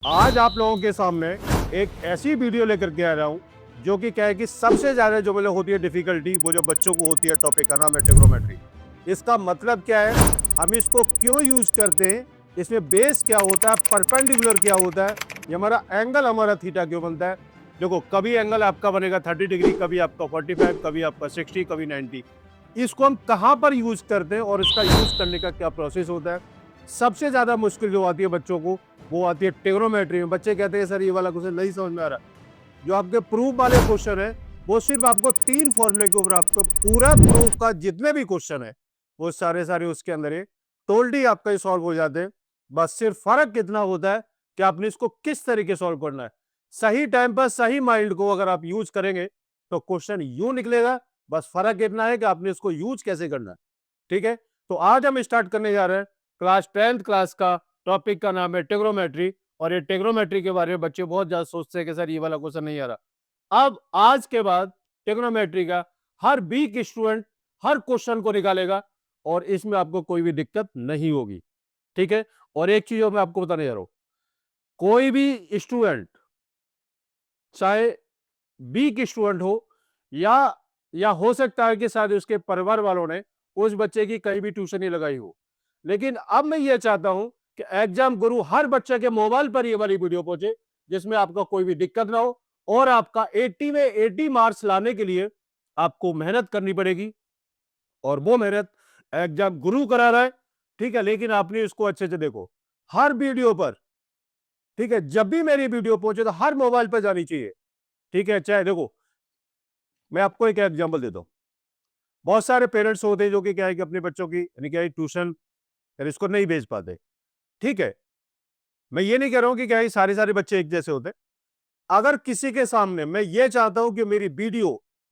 आज आप लोगों के सामने एक ऐसी वीडियो लेकर के आ रहा हूँ जो कि क्या है कि सबसे ज़्यादा जो मतलब होती है डिफिकल्टी वो जो बच्चों को होती है टॉपिक का नाम है ट्रिग्नोमेट्री। इसका मतलब क्या है, हम इसको क्यों यूज करते हैं, इसमें बेस क्या होता है, परपेंडिकुलर क्या होता है, ये हमारा एंगल हमारा थीटा क्यों बनता है। देखो कभी एंगल आपका बनेगा 30 डिग्री, कभी आपका 45, कभी आपका 60, कभी 90। इसको हम कहाँ पर यूज करते हैं और इसका यूज करने का क्या प्रोसेस होता है। सबसे ज्यादा मुश्किल जो आती है बच्चों को वो आती है ट्रिग्नोमेट्री में। बच्चे कहते हैं सर ये वाला क्वेश्चन नहीं समझ में आ रहा। जो आपके प्रूफ वाले क्वेश्चन है वो सिर्फ आपको 3 फॉर्मूले के ऊपर आपको पूरा प्रूफ का जितने भी क्वेश्चन है वो सारे सारे उसके अंदर है टोल्डी आपका सॉल्व हो जाते हैं। बस सिर्फ फर्क कितना होता है कि आपने इसको किस तरीके सॉल्व करना है। सही टाइम पर सही माइंड को अगर आप यूज करेंगे तो क्वेश्चन यूं निकलेगा। बस फर्क इतना है कि आपने इसको यूज कैसे करना है। ठीक है, तो आज हम स्टार्ट करने जा रहे हैं क्लास 10th क्लास का। टॉपिक का नाम है ट्रिग्नोमेट्री। और ये ट्रिग्नोमेट्री के बारे में बच्चे बहुत ज्यादा सोचते हैं कि सर ये वाला क्वेश्चन नहीं आ रहा। अब आज के बाद ट्रिग्नोमेट्री का हर वीक स्टूडेंट हर क्वेश्चन को निकालेगा और इसमें आपको कोई भी दिक्कत नहीं होगी। ठीक है, और एक चीज मैं आपको बताने जा रहा हूं, कोई भी स्टूडेंट चाहे वीक स्टूडेंट हो या हो सकता है कि शायद उसके परिवार वालों ने उस बच्चे की कहीं भी ट्यूशन नहीं लगाई हो, लेकिन अब मैं ये चाहता हूं कि एग्जाम गुरु हर बच्चे के मोबाइल पर ये वाली वीडियो पहुंचे जिसमें आपका कोई भी दिक्कत ना हो। और आपका 80 में 80 मार्क्स लाने के लिए आपको मेहनत करनी पड़ेगी और वो मेहनत एग्जाम गुरु करा रहा है। ठीक है, लेकिन आपने इसको अच्छे से देखो हर वीडियो पर। ठीक है, जब भी मेरी वीडियो पहुंचे तो हर मोबाइल पर जानी चाहिए। ठीक है, चाहे देखो मैं आपको एक एग्जांपल देता हूं। बहुत सारे पेरेंट्स होते हैं जो कि क्या है कि अपने बच्चों की यानी क्या है ट्यूशन इसको नहीं भेज पाते। ठीक है, मैं ये नहीं कह रहा हूं कि क्या है सारे सारे बच्चे एक जैसे होते हैं। अगर किसी के सामने मैं ये चाहता हूं कि मेरी वीडियो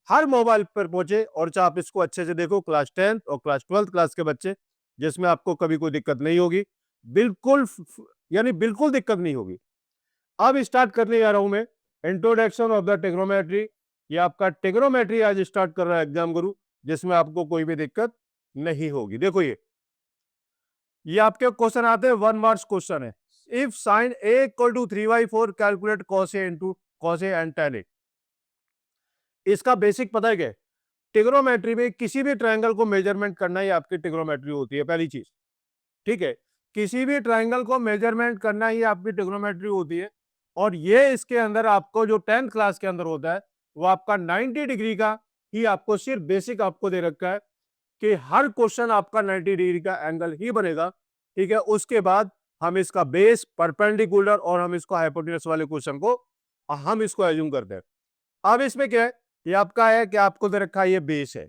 हर मोबाइल पर पहुंचे और चाहे आप इसको अच्छे से देखो क्लास 10th और क्लास 12th क्लास के बच्चे, जिसमें आपको कभी कोई दिक्कत नहीं होगी। बिल्कुल यानी बिल्कुल दिक्कत नहीं होगी। अब स्टार्ट करने जा रहा हूं मैं इंट्रोडक्शन ऑफ द ट्रिग्नोमेट्री। ये आपका ट्रिग्नोमेट्री आज स्टार्ट कर रहा है एग्जाम गुरु, जिसमें आपको कोई भी दिक्कत नहीं होगी। देखो ये आपके क्वेश्चन आते हैं 1 मार्क्स क्वेश्चन है। If sine A equal to 3/4 calculate cos A into cos A and tan A. इसका बेसिक पता है क्या, ट्रिग्नोमेट्री में किसी भी ट्रायंगल को मेजरमेंट करना ही आपकी ट्रिग्नोमेट्री होती है पहली चीज। ठीक है, किसी भी ट्रायंगल को मेजरमेंट करना ही आपकी ट्रिग्नोमेट्री होती है। और ये इसके अंदर आपको जो 10th क्लास के अंदर होता है वो आपका 90 डिग्री का ही आपको सिर्फ बेसिक आपको दे रखा है कि हर क्वेश्चन आपका 90 डिग्री का एंगल ही बनेगा। ठीक है, उसके बाद हम इसका बेस परपेंडिकुलर और हम इसको हाइपोटेन्यूस वाले क्वेश्चन को हम इसको एज्यूम करते हैं। अब इसमें क्या है, ये आपका है कि आपको दे रखा है ये बेस है,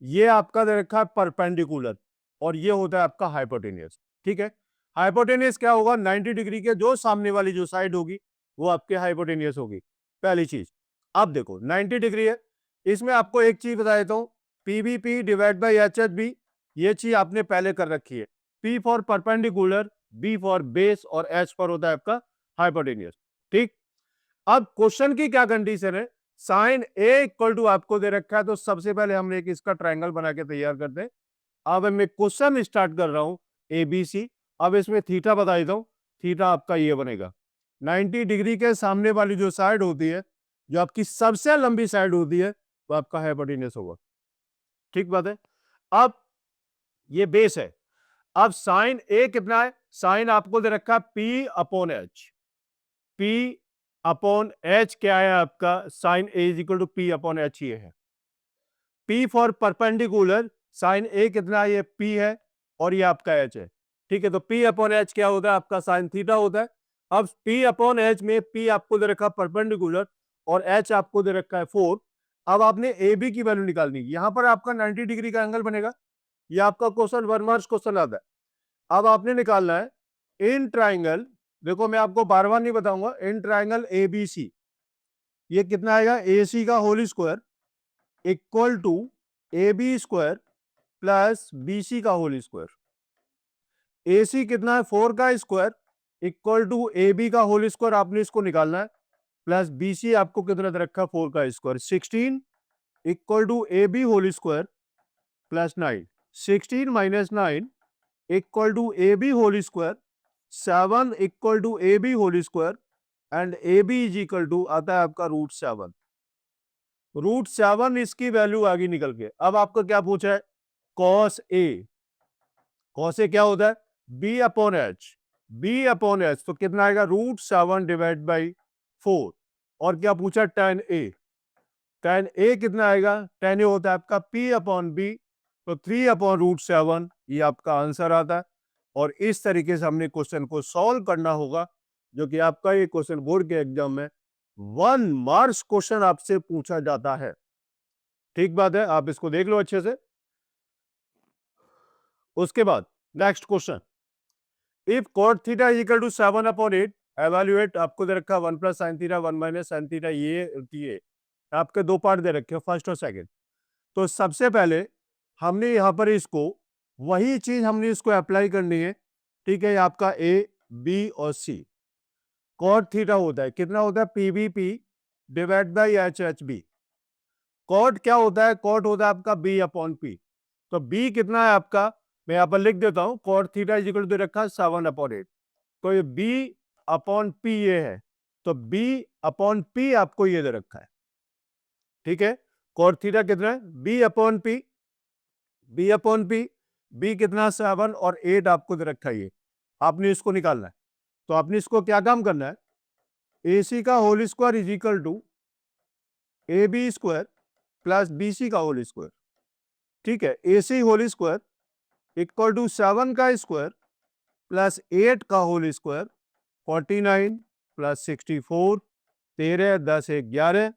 ये आपका दे रखा है परपेंडिकुलर और ये होता है आपका हाइपोटेन्यूस। ठीक है, हाइपोटेन्यूस क्या होगा, 90 डिग्री के जो सामने वाली जो साइड होगी वो आपके हाइपोटेन्यूस होगी पहली चीज। अब देखो 90 डिग्री है, इसमें आपको एक चीज बता देता हूं, PBP divide by H H B, ये चीज आपने पहले कर रखी है। P for perpendicular, B for base और एच फॉर होता है आपका हाइपोटेन्यूस। ठीक, अब क्वेश्चन की क्या कंडीशन है, साइन ए इक्वल टू आपको दे रखा है, तो सबसे पहले हम एक इसका ट्रायंगल बना के तैयार करते हैं। अब मैं क्वेश्चन स्टार्ट कर रहा हूं एबीसी। अब इसमें थीटा बता देता हूं, थीटा आपका ये बनेगा 90 डिग्री के सामने वाली जो साइड होती है, जो आपकी सबसे लंबी साइड होती है, वो आपका हाइपोटेन्यूस होगा। ठीक बात है, अब ये बेस है। अब साइन ए कितना है, साइन आपको दे रखा है P upon H. P upon H क्या है आपका, sine A is equal to P upon H ये है। P for perpendicular, sine A कितना है, ये पी है और ये आपका एच है। ठीक है, तो पी अपॉन एच क्या होता है आपका साइन थीटा होता है। अब पी अपॉन एच में पी आपको दे रखा है परपेंडिकुलर और एच आपको दे रखा है 4। अब आपने ए बी की वैल्यू निकालनी, यहां पर आपका 90 डिग्री का एंगल बनेगा। ये आपका क्वेश्चन 1 मार्क्स क्वेश्चन आता है। अब आपने निकालना है इन ट्राइंगल, देखो मैं आपको बार बार नहीं बताऊंगा, in triangle A B C ये कितना आएगा, ए सी का whole square equal to A B square plus B C का होल स्क्वायर। ए सी कितना है 4 का square equal to A B का होल स्क्वायर, आपने इसको निकालना है, प्लस बी सी आपको कितना दे रखा है 4 का square. 16 equal to A B whole square plus 9। 16 minus 9 equal to A B whole square. 7 equal to A B whole square and A B is equal to आता है आपका √7। √7 इसकी वैल्यू आगे निकल के, अब आपको क्या पूछा है, कॉस ए। कॉस ए क्या होता है, B upon H. B upon H तो कितना आएगा, √7 डिवाइड बाई 4। और क्या पूछा, tan ए। tan ए कितना आएगा, tan ए होता है आपका P अपॉन बी, तो 3 अपॉन √7 ये आपका आंसर आता है। और इस तरीके से हमने क्वेश्चन को सॉल्व करना होगा, जो कि आपका ये क्वेश्चन बोर्ड के एग्जाम में 1 मार्क्स क्वेश्चन आपसे पूछा जाता है। ठीक बात है, आप इसको देख लो अच्छे से। उसके बाद next question, if cot theta is equal to 7 upon 8, evaluate आपको दे रखा 1 plus sine theta 1 minus sine theta, ये आपके दो पार्ट दे रखे, फर्स्ट और सेकंड। तो सबसे पहले हमने यहाँ पर इसको वही चीज हमने इसको अप्लाई करनी है। ठीक है, आपका ए बी और सी। cot थीटा होता है, कितना होता है, P B P divide by H H B. cot क्या होता है, cot होता है आपका बी अपॉन पी। तो बी कितना है आपका, मैं यहाँ पर लिख देता हूं, cot theta is equal to रखा 7 अपॉन 8। तो ये बी अपॉन पी ये है, तो बी अपॉन पी आपको ये दे रखा है। ठीक है, cot थीटा कितना है, B upon P, B upon P, B कितना 7 और 8 आपको दे रखा है। ये आपने इसको निकालना है। तो आपने इसको क्या काम करना है, ए सी का whole square is equal to A B square plus B C का होल स्क्वायर। ठीक है, A C whole square equal to 7 का स्क्वायर प्लस 8 का whole square, 49 plus 64, 13 10 11।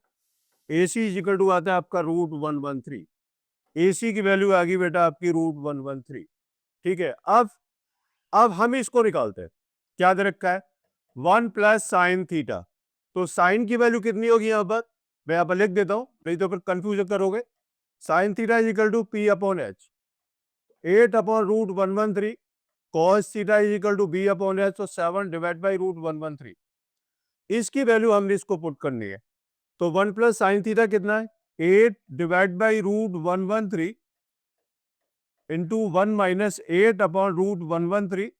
A C is equal to आता है आपका √113। ए सी की वैल्यू आ गई बेटा आपकी √113। ठीक है, अब हम इसको निकालते हैं, क्या दे रखा है, 1 प्लस साइन थीटा। तो साइन की वैल्यू कितनी होगी यहां पर, मैं यहां पर लिख देता हूं, नहीं तो फिर कंफ्यूज करोगे। Sine theta is equal to P upon H, 8 upon √113। Cos theta is equal to B upon H, तो 7 डिवाइड बाई √113। इसकी वैल्यू हमने इसको पुट करनी है। तो 1 प्लस साइन थीटा कितना है, 8 divide by √113 into 1 minus 8 upon √113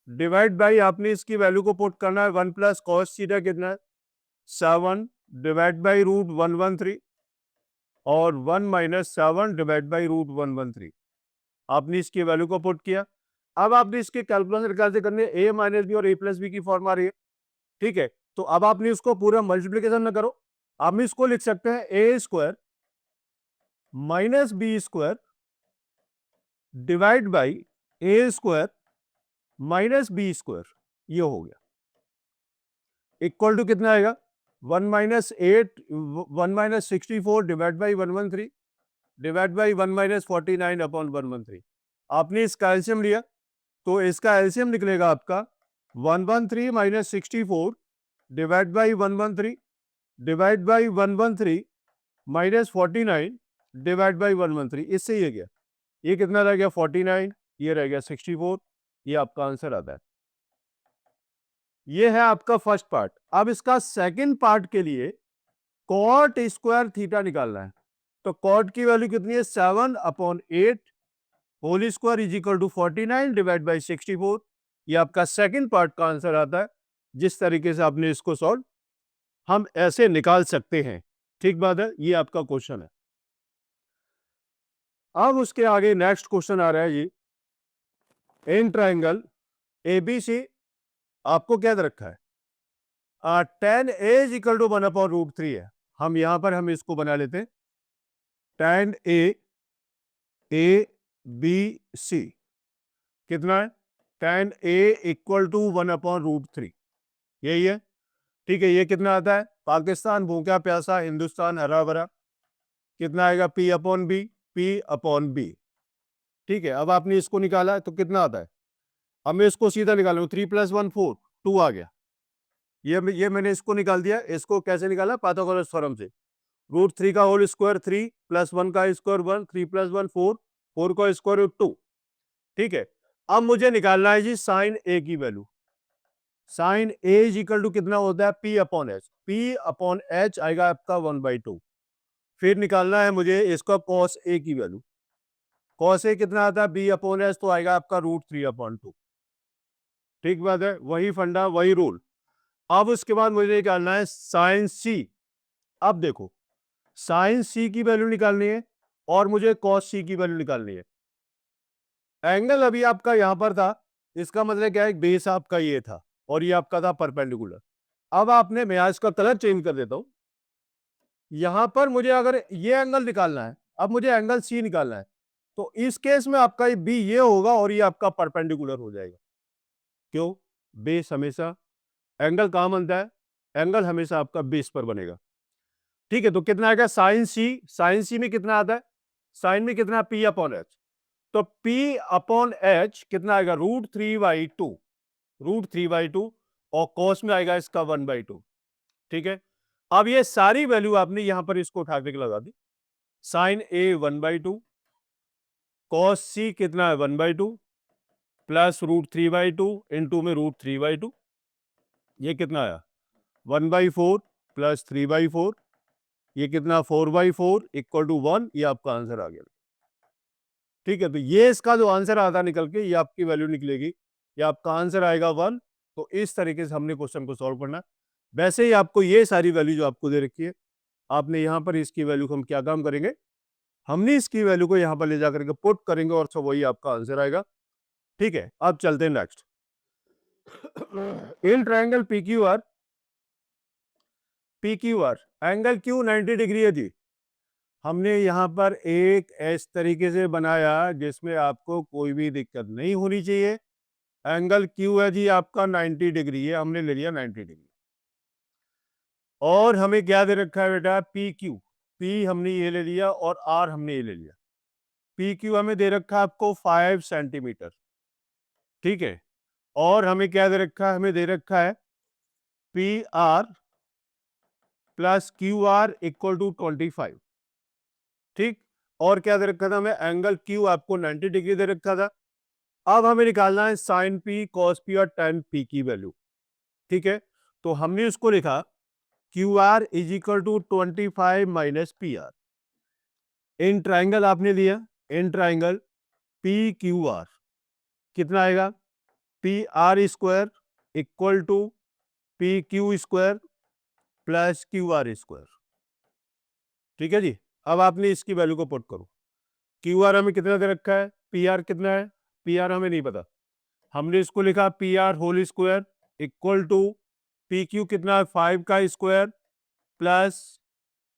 divide by, आपने इसकी वैल्यू को पुट करना है, 1 प्लस कॉस थीटा कितना है, 7 डिवाइड बाई √113 और 1 माइनस 7 डिवाइड बाई √113। आपने इसकी वैल्यू को पुट किया। अब आपने इसके कैलकुलेशन कैसे करनी है, ए माइनस बी और ए प्लस बी की फॉर्म आ रही है। ठीक है, तो अब आपने इसको पूरा मल्टीप्लीकेशन न करो, आप इसको लिख सकते हैं A square minus B square divide by A square minus B square, ये हो गया। इक्वल टू कितना आएगा, 1 minus 8 1 minus 64 divide by 113 divide by 1 minus 49 upon 113। आपने इसका एलसीएम लिया, तो इसका एलसीएम निकलेगा आपका 113 minus 64 divide by 113 divide by 113 minus 49 divide by 113। इससे ये गया, ये कितना रह गया 49, ये रह गया 64। ये आपका आंसर आता है। ये है आपका फर्स्ट पार्ट। अब इसका सेकंड पार्ट के लिए कॉट स्क्वायर थीटा निकालना है। तो कॉट की वैल्यू कितनी है, 7 upon 8 whole square is equal to 49 divide by 64। ये आपका सेकंड पार्ट का आंसर आता है। जिस तरीके से आपने इसको सॉल्व हम ऐसे निकाल सकते हैं। ठीक बात है, ये आपका क्वेश्चन है। अब उसके आगे नेक्स्ट क्वेश्चन आ रहा है जी, इन ट्राइंगल एबीसी आपको क्या दे रखा है, tan a is equal to 1 upon √3 है। हम यहां पर हम इसको बना लेते हैं, tan a b c कितना है, tan a equal to 1 upon √3, यही है। ठीक है, ये कितना आता है, पाकिस्तान भूखा प्यासा हिंदुस्तान हरा भरा, कितना आएगा, p upon B, p upon B. ठीक है, अब आपने इसको निकाला है तो कितना आता है, अब मैं इसको सीधा निकालूं, 3 प्लस 1 4, 2 आ गया। ये मैंने इसको निकाल दिया। इसको कैसे निकाला, पाइथागोरस थ्योरम से। √3 का होल स्क्वायर 3 प्लस 1 का स्क्वायर 1, 3 प्लस 1 4, 4 का स्क्वायर 2। ठीक है, अब मुझे निकालना है जी साइन ए की value. Sine A is equal to कितना होता है, P upon H. P upon H आएगा आपका 1/2। फिर निकालना है मुझे इसका कॉस ए की वैल्यू। कॉस ए कितना आता है, बी अपॉन एच, तो आएगा आपका √3/2। ठीक बात है, वही फंडा वही रूल। अब उसके बाद मुझे निकालना है साइन सी। अब देखो, साइन सी की वैल्यू निकालनी है और मुझे कॉस सी की वैल्यू निकालनी है। एंगल अभी आपका यहां पर था, इसका मतलब क्या है, बेस आपका ये था और ये आपका था परपेंडिकुलर। अब आपने, मैं इसका कलर चेंज कर देता हूं, यहां पर मुझे अगर ये एंगल निकालना है, अब मुझे एंगल सी निकालना है, तो इस केस में आपका बी ये होगा और ये आपका परपेंडिकुलर हो जाएगा। क्यों? बेस हमेशा, एंगल कहां बनता है, एंगल हमेशा आपका बेस पर बनेगा। ठीक है, तो कितना आएगा साइन सी, साइन सी में कितना आता है, साइन में कितना, पी अपॉन एच। तो पी अपॉन एच कितना आएगा, √3/2, √3/2, और कॉस में आएगा इसका 1/2। ठीक है, अब ये सारी वैल्यू आपने यहां पर इसको उठा के लगा दी। साइन ए 1/2, कॉस सी कितना है 1/2, प्लस √3/2 इंटू में √3/2, ये कितना आया 1/4 प्लस 3/4, ये कितना 4/4 इक्वल टू 1, ये आपका आंसर आ गया। ठीक है, तो ये इसका जो आंसर आता निकल के, ये आपकी वैल्यू निकलेगी, ये आपका आंसर आएगा 1। तो इस तरीके से हमने क्वेश्चन को सॉल्व करना। वैसे ही आपको ये सारी वैल्यू जो आपको दे रखी है, आपने यहां पर इसकी वैल्यू को हम क्या काम करेंगे, हमने इसकी वैल्यू को यहां पर ले जाकर के पुट करेंगे और सब वही आपका आंसर आएगा। ठीक है, अब चलते हैं next. In triangle P Q R angle Q 90 degree है जी। हमने यहां पर एक इस तरीके से बनाया जिसमें आपको कोई भी दिक्कत नहीं होनी चाहिए। एंगल क्यू है जी आपका 90 डिग्री है, हमने ले लिया 90 डिग्री। और हमें क्या दे रखा है बेटा, पी क्यू, पी हमने ये ले लिया और आर हमने ये ले लिया। पी क्यू हमें दे रखा है आपको 5 सेंटीमीटर। ठीक है, और हमें क्या दे रखा है, हमें दे रखा है P R plus Q R equal to 25। ठीक, और क्या दे रखा था हमें, एंगल क्यू आपको 90 डिग्री दे रखा था। अब हमें निकालना है साइन पी, कॉस पी और टेन पी की वैल्यू। ठीक है, तो हमने उसको लिखा Q R is equal to 25 minus P R. In triangle आपने दिया, in triangle P Q R कितना आएगा, P R square equal to P Q square plus Q R square. ठीक है जी, अब आपने इसकी वैल्यू को पुट करो। क्यू आर हमें कितना दे रखा है, पी आर कितना है, पी आर हमें नहीं पता, हमने इसको लिखा P R whole square equal to P Q कितना है 5 का स्क्वायर प्लस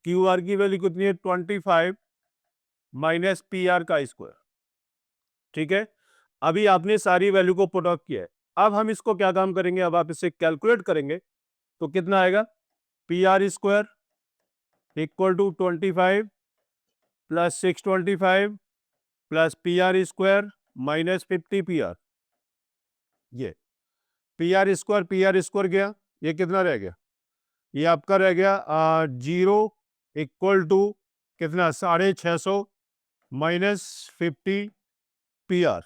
क्यू आर की वैल्यू कितनी है 25 माइनस पी आर का स्क्वायर। ठीक है, अभी आपने सारी वैल्यू को पुट ऑफ किया है। अब हम इसको क्या काम करेंगे, अब आप इसे कैलकुलेट करेंगे तो कितना आएगा, P R square equal to 25 plus 625 plus P R square minus 50 P R. ये पी आर स्क्वायर गया, ये कितना रह गया, ये आपका रह गया 0 इक्वल टू कितना 650 minus 50 P R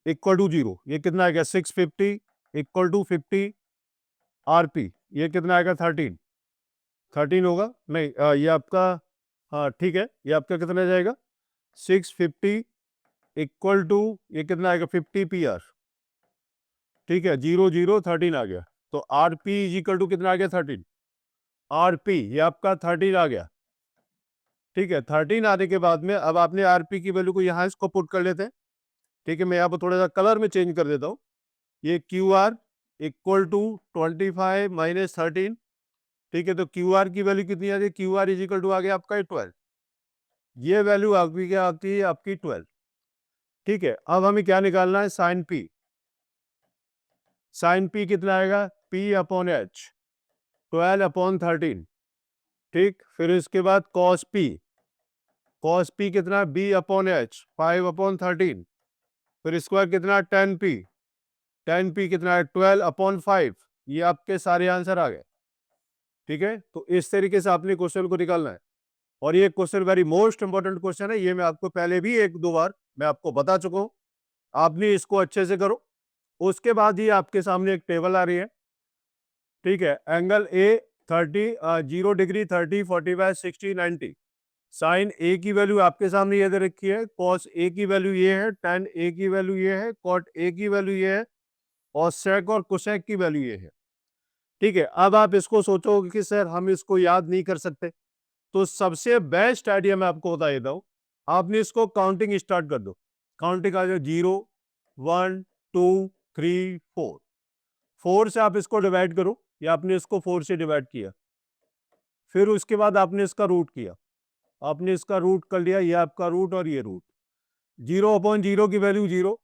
equal to 0, ये कितना आएगा 650 इक्वल टू 50 आर पी, ये कितना आएगा 13 होगा नहीं, ये आपका, हाँ ठीक है, ये आपका कितना जाएगा 650 इक्वल टू ये कितना आएगा 50 पी आर। ठीक है, 0 0 13 आ गया, तो R P is equal to कितना आ गया 13, आर पी ये आपका 13 आ गया। ठीक है, 13 आने के बाद में अब आपने आर पी की वैल्यू को यहाँ इसको पुट कर लेते हैं। ठीक है, मैं यहाँ पर थोड़ा सा कलर में चेंज कर देता हूँ, ये Q R equal to 25 minus 13। ठीक है, तो क्यू आर की वैल्यू कितनी आ गई, Q R is equal to आ गया आपका 12, ये वैल्यू आपकी क्या आती है आपकी 12। ठीक है, अब हमें क्या निकालना है, साइन पी, साइन पी कितना आएगा, पी अपॉन एच 12 अपॉन 13। ठीक, फिर इसके बाद कॉस पी, कॉस पी कितना बी अपॉन एच 5 अपॉन 13, फिर स्क्वायर कितना 10 पी, 10 पी कितना है 12 अपॉन 5। ये आपके सारे आंसर आ गए। ठीक है, तो इस तरीके से आपने क्वेश्चन को निकालना है, और ये question very most important question है, ये मैं आपको पहले भी 1-2 बार मैं आपको बता चुका हूं, आपने इसको अच्छे से करो। उसके बाद ही आपके सामने एक टेबल आ रही है। ठीक है, angle A 30 0 degree 30 45 60 90, sign A की वैल्यू आपके सामने ये दे रखी है, कॉस ए की वैल्यू ये है, टेन ए की वैल्यू ये है, कॉट ए की वैल्यू ये है, और सेक और कोसेक की वैल्यू ये है। ठीक है, अब आप इसको सोचोगे कि सर हम इसको याद नहीं कर सकते, तो सबसे बेस्ट आइडिया मैं आपको बता देता हूं, आपने इसको काउंटिंग स्टार्ट कर दो। काउंटिंग आ जाए 0 1 2 3 4, 4 से आप इसको डिवाइड करो, या आपने इसको 4 से डिवाइड किया, फिर उसके बाद आपने इसका रूट किया, आपने इसका रूट कर लिया, ये आपका रूट और ये रूट, 0/0 की वैल्यू 0,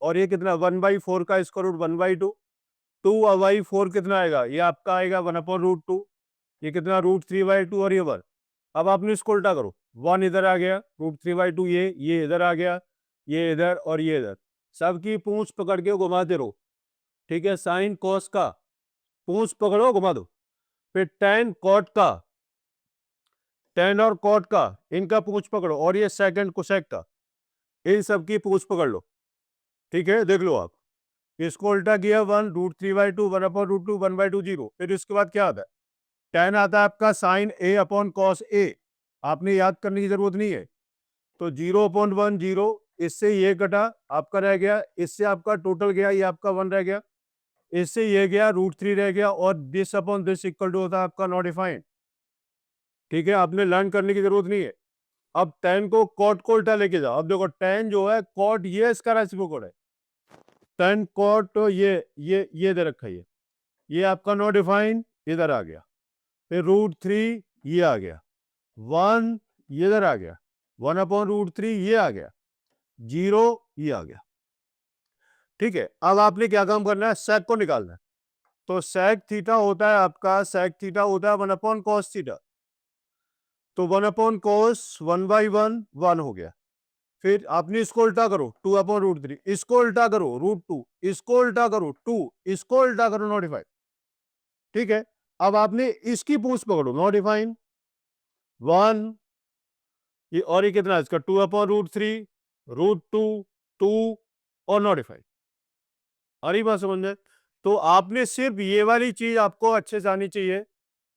और ये कितना 1/4 का इसका रूट 1/2, 2/4 कितना आएगा, ये आपका आएगा 1/√2, ये कितना √3/2 और ये 1। अब आपने इसको उल्टा करो, 1 इधर आ गया, √3/2 ये इधर आ गया, ये इधर और ये इधर, सबकी पूंछ पकड़ के घुमाते रहो। ठीक है, साइन कॉस का पूंछ पकड़ो घुमा दो, फिर टेन कॉट का, टेन और कॉट का इनका पूंछ पकड़ो, और ये सेकंड कोसेक का, इन सबकी पूंछ पकड़ लो। ठीक है, देख लो आप, इसको उल्टा किया 1 √3/2 1/√2 1/2 0, फिर इसके बाद क्या आता है, टेन आता है आपका साइन ए अपॉन कॉस ए, आपने याद करने की जरूरत नहीं है। तो 0/1 0, इससे ये कटा, आपका रह गया, इससे आपका टोटल गया, ये आपका 1 रह गया, इससे ये गया √3 रह गया, और this upon this equal to होता है आपका नॉट डिफाइंड। ठीक है, आपने लर्न करने की जरूरत नहीं है। अब टेन को कॉट को उल्टा लेके जाओ, अब देखो टेन जो है कॉट, ये इसका रेसिप्रोकल है, टेन कॉट, ये दे रखा है, ये आपका नॉट डिफाइंड इधर आ गया, फिर √3 ये आ गया, 1 ये इधर आ गया, 1/√3 ये आ गया, 0 ये आ गया। ठीक है, अब आपने क्या काम करना है, सेक को निकालना है। तो सेक थीटा होता है आपका, सेक थीटा होता है 1/cos थीटा, तो 1/cos 1/1 1 हो गया, फिर आपने इसको उल्टा करो 2/√3, इसको उल्टा करो √2, इसको उल्टा करो 2, इसको उल्टा करो नॉट डिफाइंड। ठीक है, अब आपने इसकी पूंछ पकड़ो नॉट डिफाइंड 1, ये और ये कितना है इसका 2/√3 √2 2 और नॉट डिफाइंड। आ रही बात समझ में? तो आपने सिर्फ ये वाली चीज आपको अच्छे से आनी चाहिए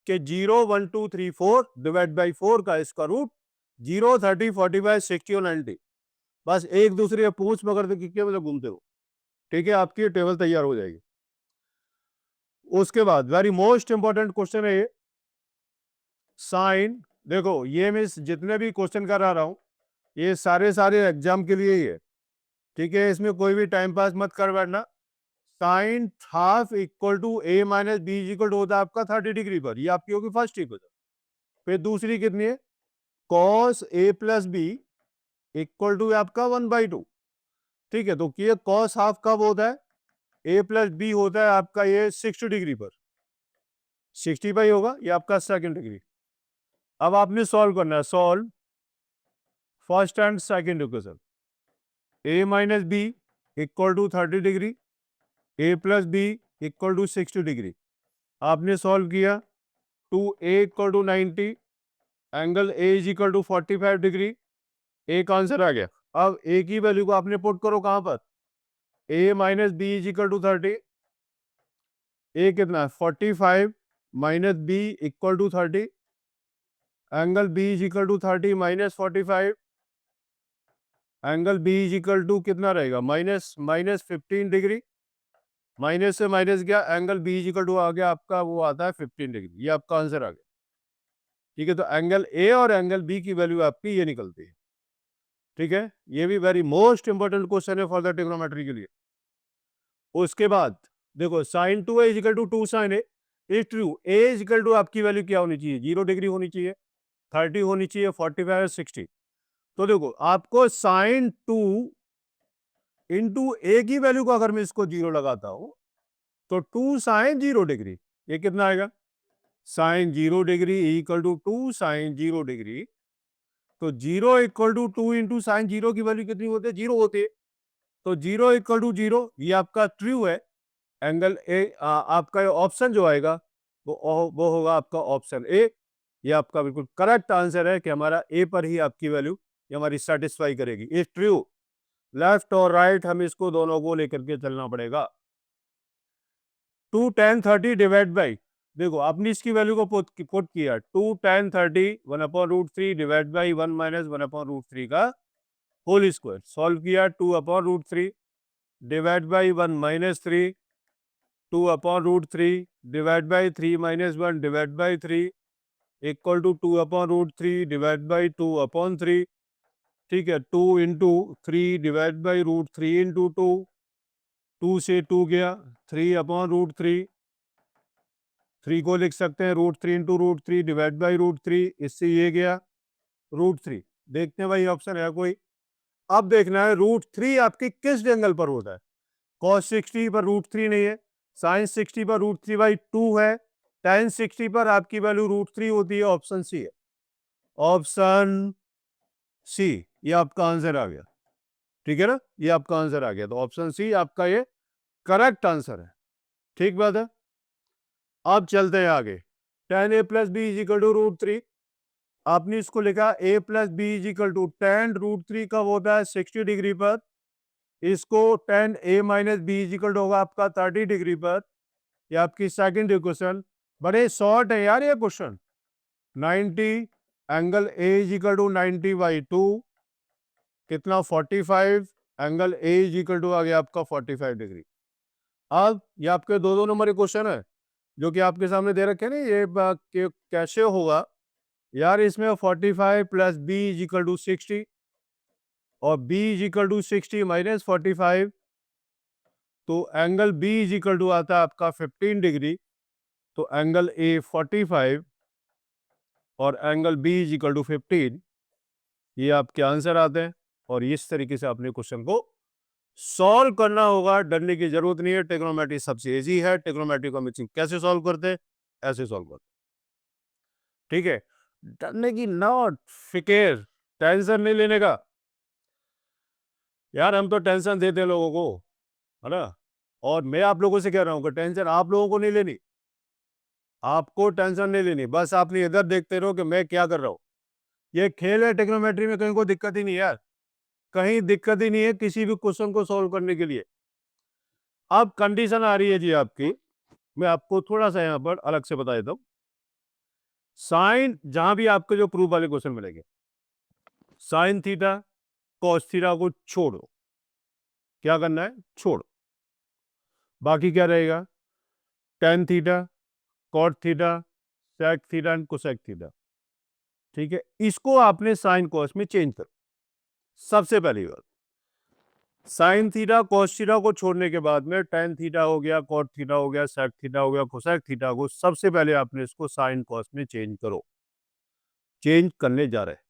कि 0 1 2 3 4 डिवाइड बाई 4 का इसका रूट 0 30 45 60 और 90, बस एक दूसरे पूंछ पकड़ के मतलब घूमते हो। ठीक है, आपकी टेबल तैयार हो जाएगी। उसके बाद वेरी मोस्ट इंपॉर्टेंट क्वेश्चन है ये साइन। देखो ये मैं जितने भी क्वेश्चन करा रहा हूं ये सारे एग्जाम के लिए ही है। ठीक है, इसमें कोई भी टाइम पास मत कर बैठना। Sine half equal to A minus B equal to होता है आपका 30 डिग्री पर, ये आपकी होगी फर्स्ट इक्वेशन। फिर दूसरी कितनी है, cos A plus B equal to आपका 1/2। ठीक है, तो ये कॉस हाफ कब होता है, ए प्लस बी होता है आपका ये 60 डिग्री पर, 60 होगा ये आपका सेकंड डिग्री। अब आपने सॉल्व करना है, solve first and second equation, A minus B equal to 30 degree, A plus B equal to 60 degree. आपने सॉल्व किया, 2a equal to 90, angle A is equal to 45 degree, एक आंसर आ गया। अब ए की वैल्यू को आपने पुट करो कहां पर, A minus B is equal to 30, A कितना है 45 minus B equal to 30, angle B is equal to 30 minus 45, angle B is equal to कितना रहेगा माइनस 15 डिग्री, माइनस से माइनस गया, angle B is equal to आ गया आपका, वो आता है 15 डिग्री, ये आपका आंसर आ गया। ठीक है, तो एंगल ए और एंगल बी की वैल्यू आपकी ये निकलती है। ठीक है, ये भी वेरी मोस्ट इंपॉर्टेंट क्वेश्चन है फॉर द ट्रिग्नोमेट्री के लिए। उसके बाद देखो sine 2a is equal to 2 sine A is true, A is equal to आपकी वैल्यू क्या होनी चाहिए, 0 डिग्री होनी चाहिए, 30 होनी चाहिए, 45 60। तो देखो आपको साइन 2 इंटू ए की वैल्यू को अगर मैं इसको 0 लगाता हूं तो 2 साइन 0 डिग्री, ये कितना आएगा, sine 0 degree equal to 2 sine 0 degree. तो 0 इक्वल टू 2 इंटू साइन 0 की वैल्यू कितनी होती है, 0 होती है। तो 0 इक्वल टू 0 ये आपका ट्रू है, एंगल ए आपका ऑप्शन जो आएगा वो होगा आपका ऑप्शन ए। ये आपका बिल्कुल करेक्ट आंसर है कि हमारा ए पर ही आपकी वैल्यू ये हमारी सेटिस्फाई करेगी। इज ट्रू, लेफ्ट और राइट हम इसको दोनों को लेकर के चलना पड़ेगा। 2 tan 30 डिवाइड बाई, देखो आपने इसकी वैल्यू को पुट किया 2 tan 30 1/√3 डिवाइड बाई 1 माइनस 1/√3 का होल स्क्वायर, सॉल्व किया 2/√3 divide by 1 minus 3 2 upon root 3 divide by 3 minus 1 divide by 3 equal to 2 upon root 3 divide by 2 upon 3। ठीक है, 2 into 3 divide by root 3 into 2, 2 से 2 गया, 3 upon root 3, 3 को लिख सकते हैं root 3 into root 3 divide by root 3, इससे ये गया रूट 3। देखते हैं भाई ऑप्शन है कोई। अब देखना है रूट 3 आपकी किस एंगल पर होता है। cos 60 पर रूट 3 नहीं है, sin 60 पर रूट 3 बाई 2 है, tan 60 पर आपकी वैल्यू रूट 3 होती है। ऑप्शन सी है, ऑप्शन सी, ये आपका आंसर आ गया। ठीक है ना, ये आपका आंसर आ गया, तो ऑप्शन सी आपका ये करेक्ट आंसर है। ठीक बात है। अब चलते हैं आगे। tan a plus B is equal to root 3, आपने इसको लिखा a plus B is equal to tan root 3 कब होता है 60 डिग्री पर, इसको tan a minus B is equal होगा आपका 30 डिग्री पर। ये आपकी सेकंड इक्वेशन, बड़े शॉर्ट है यार ये question. 90 angle a is equal to 90 by 2 कितना 45, angle a is equal to आ गया आपका 45 डिग्री। अब ये आपके दो नंबर के क्वेश्चन है जो कि आपके सामने दे रखे हैं ना, ये कैसे होगा यार। इसमें 45 plus B is equal to 60 और b is equal to 60 minus 45, तो angle b is equal to आता है आपका 15 डिग्री, तो एंगल a 45 और angle b is equal to 15, ये आपके आंसर आते हैं। और इस तरीके से आपने क्वेश्चन को सॉल्व करना होगा, डरने की जरूरत नहीं है। ट्रिग्नोमेट्री सबसे इजी है। ट्रिग्नोमेट्री को मिक्सिंग कैसे सॉल्व करते हैं, ऐसे सॉल्व करते। ठीक है, डरने की नॉट फिक्र, टेंशन नहीं लेने का यार। हम तो टेंशन देते हैं लोगों को, है ना। और मैं आप लोगों से कह रहा हूं कि टेंशन आप लोगों को नहीं लेनी, आपको टेंशन नहीं लेनी। बस आपने इधर देखते रहो कि मैं क्या कर रहा हूं। ये खेल है ट्रिग्नोमेट्री में, कहीं कोई दिक्कत ही नहीं है यार, कहीं दिक्कत ही नहीं है किसी भी क्वेश्चन को सॉल्व करने के लिए। अब कंडीशन आ रही है जी आपकी, मैं आपको थोड़ा सा यहां पर अलग से बता देता हूं। साइन, जहां भी आपको जो प्रूफ वाले क्वेश्चन मिलेंगे, साइन थीटा कॉस थीटा को छोड़ो, क्या करना है छोड़ो, बाकी क्या रहेगा tan theta cot theta sec theta and cosec theta. ठीक है, इसको आपने साइन कॉस में चेंज करो। सबसे पहली बात, साइन थीटा कॉस थीटा को छोड़ने के बाद में टेन थीटा हो गया, कॉट थीटा हो गया, सेक थीटा हो गया, कोसेक थीटा को सबसे पहले आपने इसको साइन कॉस में चेंज करो। चेंज करने जा रहे हैं।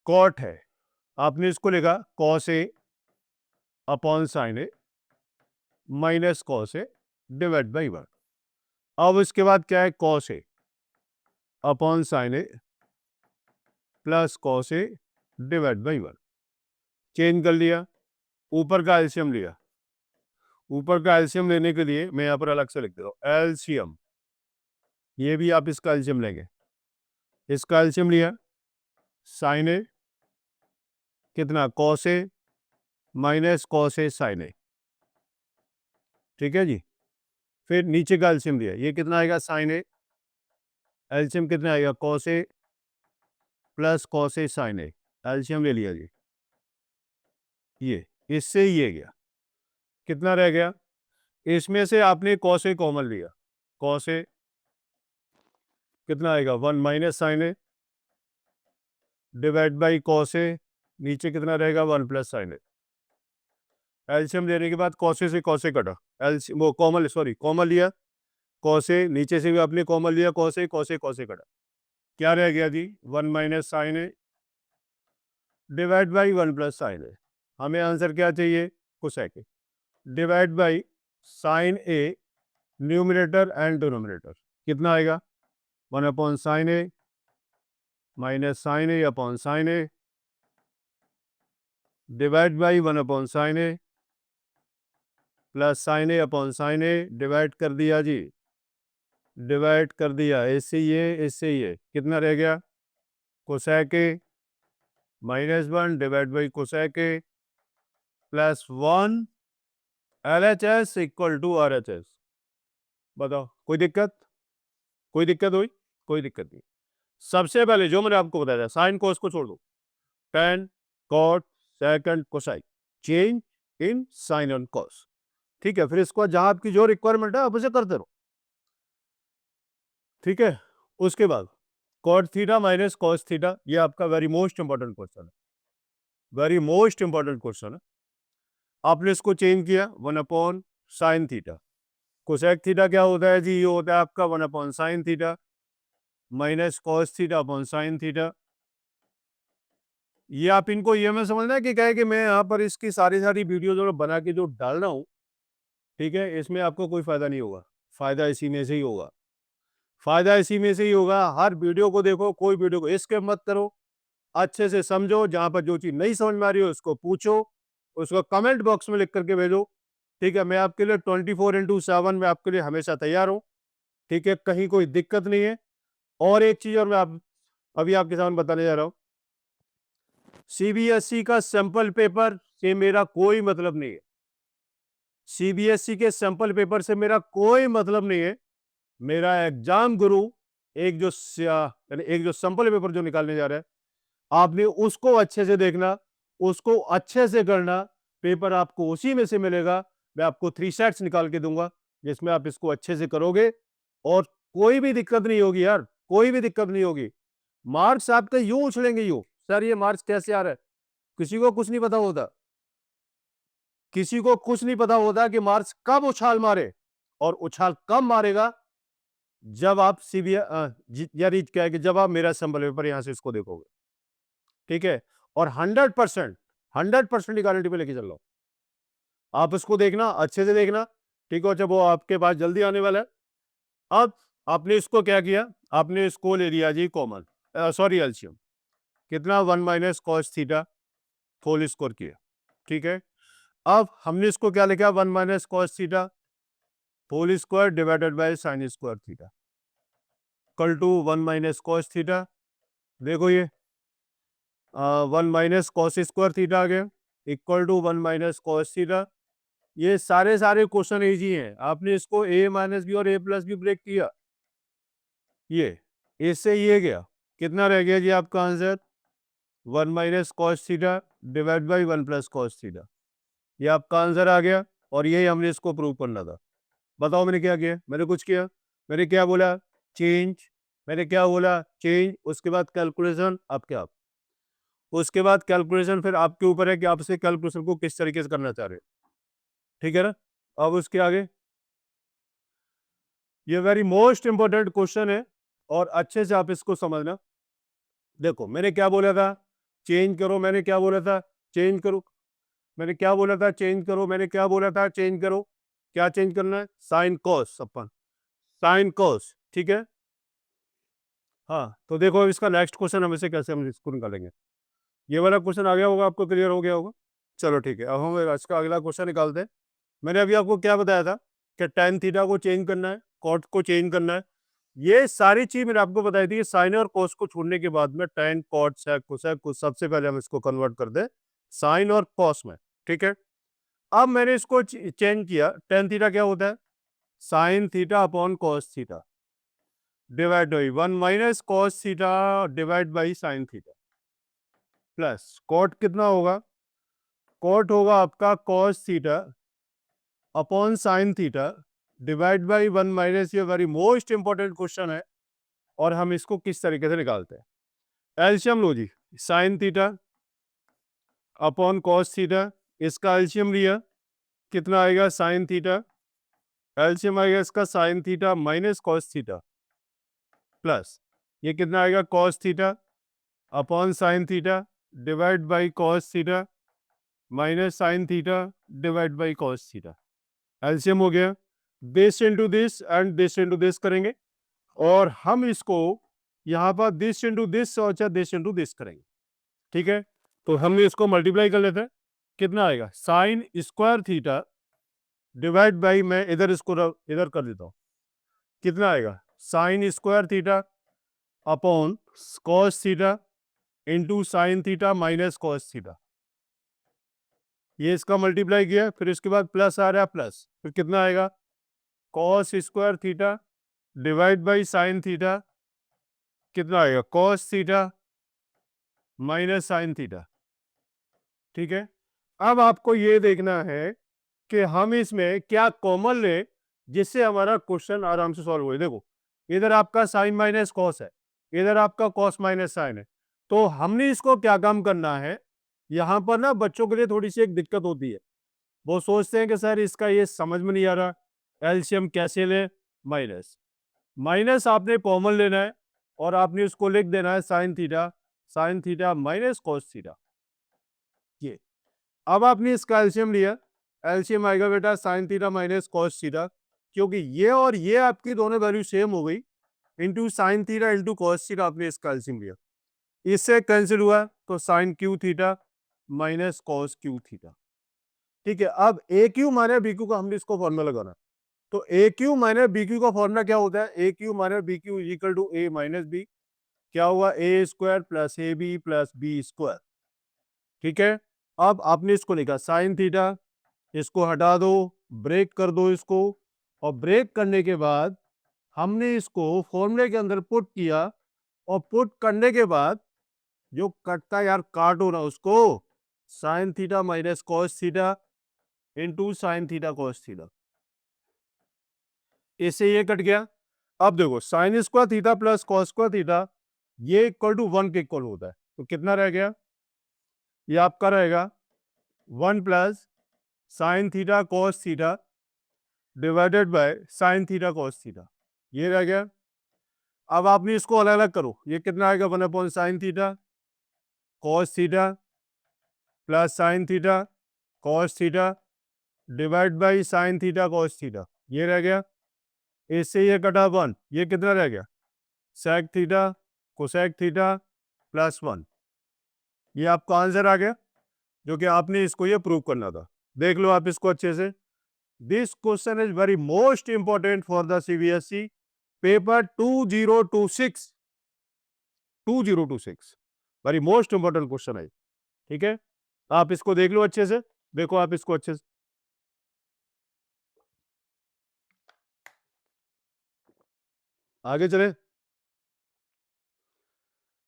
कॉट है, आपने इसको लिखा cos A upon sine A minus cos A divide by 1। अब इसके बाद क्या है, cos A upon sine A plus cos A divide by 1। Change कर लिया, ऊपर का एलसीएम लिया। ऊपर का एलसीएम लेने के लिए मैं यहां पर अलग से लिख देता हूं एलसीएम, ये भी आप इसका एलसीएम लेंगे। इसका एलसीएम लिया, साइन ए कितना cos A minus cos A sine ए। ठीक है जी, फिर नीचे का एलसीएम लिया, ये कितना आएगा साइन ए, एलसीएम कितना आएगा cos A plus cos A sine A, LCM ले लिया जी। ये इससे ये गया, कितना रह गया, इसमें से आपने कॉस ए कॉमन लिया, कॉस ए कितना आएगा 1 minus sine A divide by cos A, नीचे कितना रहेगा 1 प्लस साइन ए। एलसीएम लेने के बाद कॉस ए से कॉस ए कटा, एलसीएम वो कॉमन, सॉरी कॉमन लिया, कॉस ए नीचे से भी आपने कॉमन लिया, कॉस ए कटा, क्या रह गया जी 1 minus sine A divide by 1 plus sine A. हमें आंसर क्या चाहिए, cosec A divide by sine A numerator and denominator, कितना आएगा 1 upon sine A minus sine A upon sine A divide by 1 upon sine A plus sine A upon sine A, डिवाइड कर दिया जी, divide कर दिया, इससे ये कितना रह गया cosec A minus 1 divide by cosec A plus 1 LHS equal to RHS। बताओ कोई दिक्कत, कोई दिक्कत हुई, कोई दिक्कत नहीं। सबसे पहले जो मैंने आपको बताया था, साइन कोस को छोड़ दो, tan cot sec and cosec, change in sine and cos. ठीक है, फिर इसको बाद जहां आपकी जो रिक्वायरमेंट है आप उसे करते रहो। ठीक है, उसके बाद cot theta minus cos theta, ये आपका वेरी मोस्ट इंपॉर्टेंट क्वेश्चन है, वेरी मोस्ट इंपॉर्टेंट क्वेश्चन है। आपने इसको चेंज किया 1 upon sine theta. Cosec theta क्या होता है जी? ये होता है आपका 1 upon sine theta minus cos theta upon sine theta. ये आप इनको ये में समझना है कि क्या है कि मैं यहाँ पर इसकी सारी सारी वीडियो जो बना के जो डाल रहा हूँ, ठीक है, इसमें आपको कोई फायदा नहीं होगा, फायदा इसी में से ही होगा, फायदा इसी में से ही होगा। हर वीडियो को देखो, कोई वीडियो को स्किप मत करो, अच्छे से समझो, जहां पर जो चीज नहीं समझ में आ रही हो उसको पूछो, उसको कमेंट बॉक्स में लिख करके भेजो। ठीक है, मैं आपके लिए 24/7 में आपके लिए हमेशा तैयार हूँ। ठीक है, कहीं कोई दिक्कत नहीं है। और एक चीज और मैं अभी आपके सामने बताने जा रहा हूँ, सीबीएसई का सैंपल पेपर से मेरा कोई मतलब नहीं है, सीबीएसई के सैंपल पेपर से मेरा कोई मतलब नहीं है। मेरा एग्जाम गुरु एक जो सैंपल पेपर जो निकालने जा रहा है, आपने उसको अच्छे से देखना, उसको अच्छे से करना, पेपर आपको उसी में से मिलेगा। मैं आपको 3 सेट्स निकाल के दूंगा जिसमें आप इसको अच्छे से करोगे और कोई भी दिक्कत नहीं होगी यार, कोई भी दिक्कत नहीं होगी। मार्क्स आपके यूं उछलेंगे, यूं सर ये मार्क्स कैसे आ रहा है, किसी को कुछ नहीं पता होता, किसी को कुछ नहीं पता होता कि मार्क्स कब उछाल मारे। और उछाल कब मारेगा? जब आप यानी क्या है कि जब आप मेरा सैंपल पेपर यहां से इसको देखोगे। ठीक है, और 100% की गारंटी पे लेके चल रहा हूं, आप इसको देखना, अच्छे से देखना। ठीक है, जब वो आपके पास जल्दी आने वाला है। अब आपने इसको क्या किया, आपने इसको ले लिया जी कॉमन, सॉरी एलसीएम, कितना 1 minus cos theta whole square किया। ठीक है, अब हमने इसको क्या लिखा, 1 minus cos theta whole square divided by sine square theta equal to 1 minus cos theta. देखो ये 1 माइनस कॉस स्क्वायर थीटा आ गया equal to 1 minus cos theta. ये सारे सारे क्वेश्चन इजी हैं, आपने इसको ए माइनस बी और ए प्लस बी ब्रेक किया, ये इससे ये गया, कितना रह गया जी आपका answer, 1 minus cos theta divide by 1 plus cos theta. ये आपका आंसर आ गया और यही हमने इसको प्रूव करना था। बताओ मैंने क्या किया, मैंने कुछ किया, मैंने क्या बोला, चेंज, मैंने क्या बोला, चेंज, उसके बाद कैलकुलेशन, अब क्या, उसके बाद कैलकुलेशन, फिर आपके ऊपर है कि आप इसे कैलकुलेशन को किस तरीके से करना चाह रहे हो। ठीक है ना, अब उसके आगे ये वेरी मोस्ट इंपॉर्टेंट क्वेश्चन है और अच्छे से आप इसको समझना। देखो मैंने क्या बोला था, चेंज करो, मैंने क्या बोला था, चेंज करो, मैंने क्या बोला था, चेंज करो, मैंने क्या बोला था, चेंज करो। क्या चेंज करना है, साइन कॉस अपन, साइन कॉस। ठीक है, हाँ तो देखो अब इसका नेक्स्ट क्वेश्चन हम इसे कैसे हम इसको निकालेंगे। ये वाला क्वेश्चन आ गया होगा, आपको क्लियर हो गया होगा। चलो ठीक है, अब हम इसका अगला क्वेश्चन निकालते हैं। मैंने अभी आपको क्या बताया था कि tan थीटा को चेंज करना है, कॉट को चेंज करना है। ये सारी चीज मैंने आपको बताई थी, साइन और कोस को छोड़ने के बाद में tan कॉट सेक कोसेक को सबसे पहले हम इसको कन्वर्ट कर दे साइन और कॉस में। ठीक है, अब मैंने इसको चेंज किया, tan थीटा क्या होता है, sine theta upon cos theta divide by 1 minus cos theta divide by sine theta plus cot कितना होगा, कॉट होगा आपका cos theta upon sine theta divide by 1 minus, ये वेरी मोस्ट इंपॉर्टेंट क्वेश्चन है और हम इसको किस तरीके से निकालते हैं। एलसीएम लो जी, sine theta upon cos theta, इसका एलसीएम लिया, कितना आएगा साइन थीटा, एलसीएम आएगा इसका sine theta minus cos theta plus ये कितना आएगा cos theta upon sine theta divide by cos theta minus sine theta divide by cos theta. LCM हो गया, this into this and this into this करेंगे और हम इसको यहाँ पर दिस इंटू दिस और दिस इंटू दिस करेंगे। ठीक है, तो हम इसको मल्टीप्लाई कर लेते हैं, कितना आएगा sine square theta divide by, मैं इधर इसको इधर कर देता हूँ, कितना आएगा sine square theta upon cos theta into sine theta minus cos theta. ये इसका मल्टीप्लाई किया, फिर इसके बाद प्लस आ रहा है प्लस, फिर कितना आएगा cos square theta divide by sine theta, कितना आएगा cos theta minus sine theta. ठीक है, अब आपको ये देखना है कि हम इसमें क्या कॉमन ले जिससे हमारा क्वेश्चन आराम से सॉल्व हो। देखो इधर आपका साइन माइनस कॉस है, इधर आपका कॉस माइनस साइन है, तो हमने इसको क्या काम करना है। यहाँ पर ना बच्चों के लिए थोड़ी सी एक दिक्कत होती है, वो सोचते हैं कि सर इसका ये समझ में नहीं आ रहा, एलसीएम कैसे ले। माइनस माइनस आपने कॉमन लेना है और आपने उसको लिख देना है sine theta minus cos theta. ये अब आपने इसका एलसीएम लिया, एलसीएम आएगा बेटा sign theta minus cos theta, क्योंकि ये और ये आपकी दोनों वैल्यू सेम हो गई, into sine theta into cos theta आपने इसका एलसीएम लिया, इससे कैंसिल हुआ तो sine cube theta minus cos cube theta. ठीक है, अब A cube minus B cube का हमने इसको फॉर्मूला लगाना, तो A cube minus B cube का फॉर्मूला क्या होता है, A cube minus B cube equal to A minus B, क्या हुआ A square plus A B plus B square. ठीक है, अब आपने इसको लिखा साइन थीटा, इसको हटा दो, ब्रेक कर दो इसको, और ब्रेक करने के बाद हमने इसको फॉर्मूले के अंदर पुट किया, और पुट करने के बाद जो कटता यार काटो ना उसको, sign theta minus cos theta into sine theta cos theta, इससे ये कट गया। अब देखो sign square theta plus cos square theta ये इक्वल टू 1 के इक्वल होता है, तो कितना रह गया, ये आपका रहेगा 1 plus sine theta cos theta divided by sign theta cos theta, ये रह गया। अब आपने इसको अलग अलग करो, ये कितना आएगा 1 upon sine theta cos theta plus sine theta cos theta divide by sine theta cos theta, ये रह गया। इससे ये कटा 1, ये कितना रह गया sec theta cosec theta plus 1, ये आपका आंसर आ गया, जो कि आपने इसको ये प्रूव करना था। देख लो आप इसको अच्छे से, this question is very most important for the CBSE paper 2026 very most important question है। ठीक है, आप इसको देख लो अच्छे से, देखो आप इसको अच्छे से, आगे चले।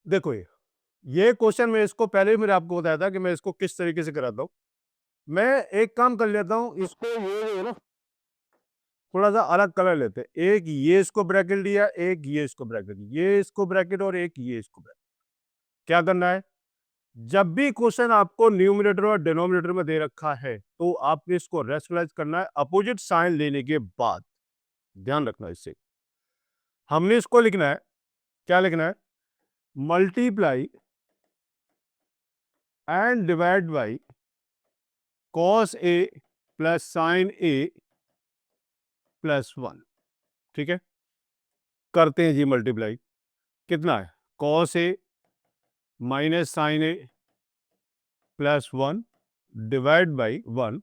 देखो ये क्वेश्चन मैं इसको पहले ही मैंने आपको बताया था कि मैं इसको किस तरीके से कराता हूं। मैं एक काम कर लेता हूं, इसको ये जो है ना थोड़ा सा अलग कलर लेते हैं, एक ये इसको ब्रैकेट लिया, एक ये इसको ब्रैकेट, ये इसको ब्रैकेट और एक ये इसको ब्रैकेट। क्या करना है, जब भी क्वेश्चन आपको न्यूमरेटर और डिनोमिनेटर में दे रखा है तो आपने इसको रेशनलाइज करना है अपोजिट साइन लेने के बाद, ध्यान रखना इससे। हमने इसको लिखना है, क्या लिखना है, multiply and divide by cos A plus sine A plus 1। ठीक है, करते हैं जी मल्टीप्लाई, कितना है cos A minus sine A plus 1 divide by 1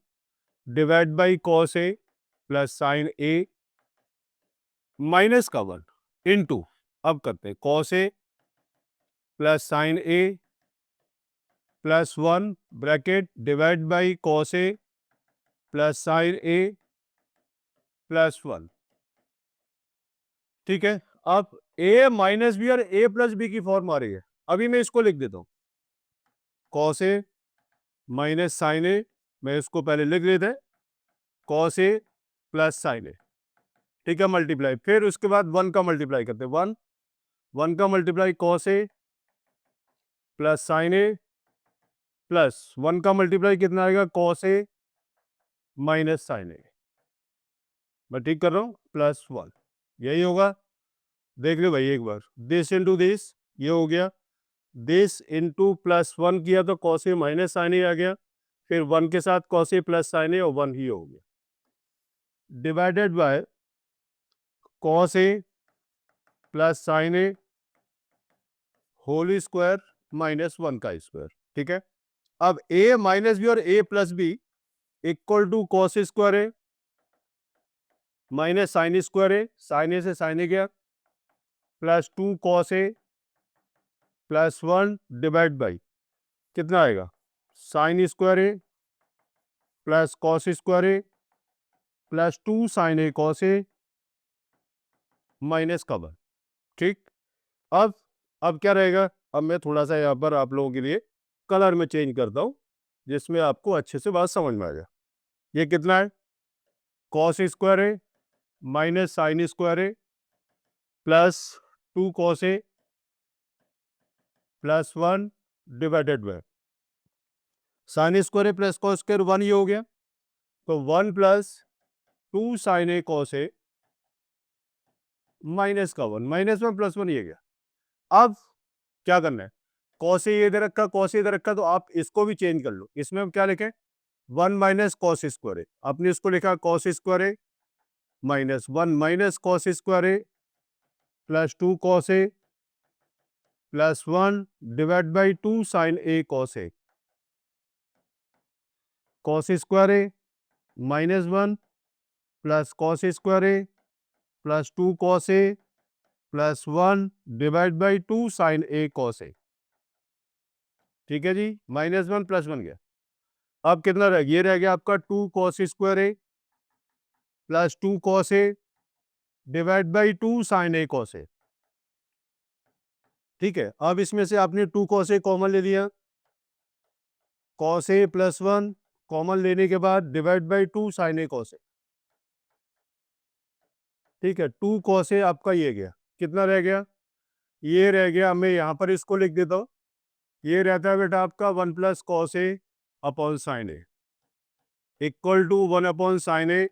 divide by cos A plus sine A minus का 1 इंटू, अब करते हैं cos A plus sine A plus 1 bracket divide by cos A plus sine A plus 1। ठीक है, अब A minus B और A plus B की form आ रही है, अभी मैं इसको लिख देता हूं कॉस ए माइनस साइन ए, मैं इसको पहले लिख लेते हैं कॉस ए प्लस साइन ए। ठीक है, मल्टीप्लाई, फिर उसके बाद 1 का मल्टीप्लाई करते हैं, 1 का multiply cos A plus sine A plus 1 का मल्टीप्लाई कितना आएगा कॉस ए माइनस साइन ए, मैं ठीक कर रहा हूं प्लस 1, यही होगा। देख लो भाई एक बार, दिस इंटू दिस, ये हो गया, दिस इंटू प्लस 1 किया तो cos A minus sine A आ गया, फिर 1 के साथ cos A plus sine A और 1 ही हो गया, divided by cos A plus sine A whole square minus 1 का स्क्वायर। ठीक है, अब ए माइनस बी और A plus B equal to cos square A minus sine square A, sine A से साइन ए गया, plus 2 cos A plus 1 divide by कितना आएगा sine square A plus cos square A plus 2 sine A cos A minus का 1। ठीक, अब क्या रहेगा, अब मैं थोड़ा सा यहाँ पर आप लोगों के लिए कलर में चेंज करता हूं जिसमें आपको अच्छे से बात समझ में आ जाए। ये कितना है, cos square A minus sine square A plus 2 cos A plus 1 divided by sine square A plus cos square 1 ये हो गया, तो 1 plus 2 sine A cos A minus का 1 माइनस 1 प्लस 1 ये गया। अब क्या करना है, कॉस ए इधर रखा, कॉस ए इधर रखा, तो आप इसको भी चेंज कर लो। इसमें हम क्या लिखें, 1 माइनस कॉस स्क्वायर ए, आपने इसको लिखा cos square A minus 1 minus cos square A plus 2 cos A plus 1 divide by 2 sine A cos A, cos square A minus 1 plus cos square A plus 2 cos A plus 1 divide by 2 sine A cos A. ठीक है जी, minus 1 plus 1 गया। अब कितना रह गया, ये रह गया आपका 2 cos square A plus 2 cos A divide by 2 sine A cos A. ठीक है, अब इसमें से आपने 2 कॉस ए कॉमन ले लिया, कॉस ए प्लस 1 कॉमन लेने के बाद divide by 2 sine A cos A. ठीक है, 2 कॉस ए आपका ये गया, कितना रह गया, ये रह गया, मैं यहां पर इसको लिख देता हूं, ये रहता है बेटा आपका 1 plus cos A upon sine A equal to 1 upon sine A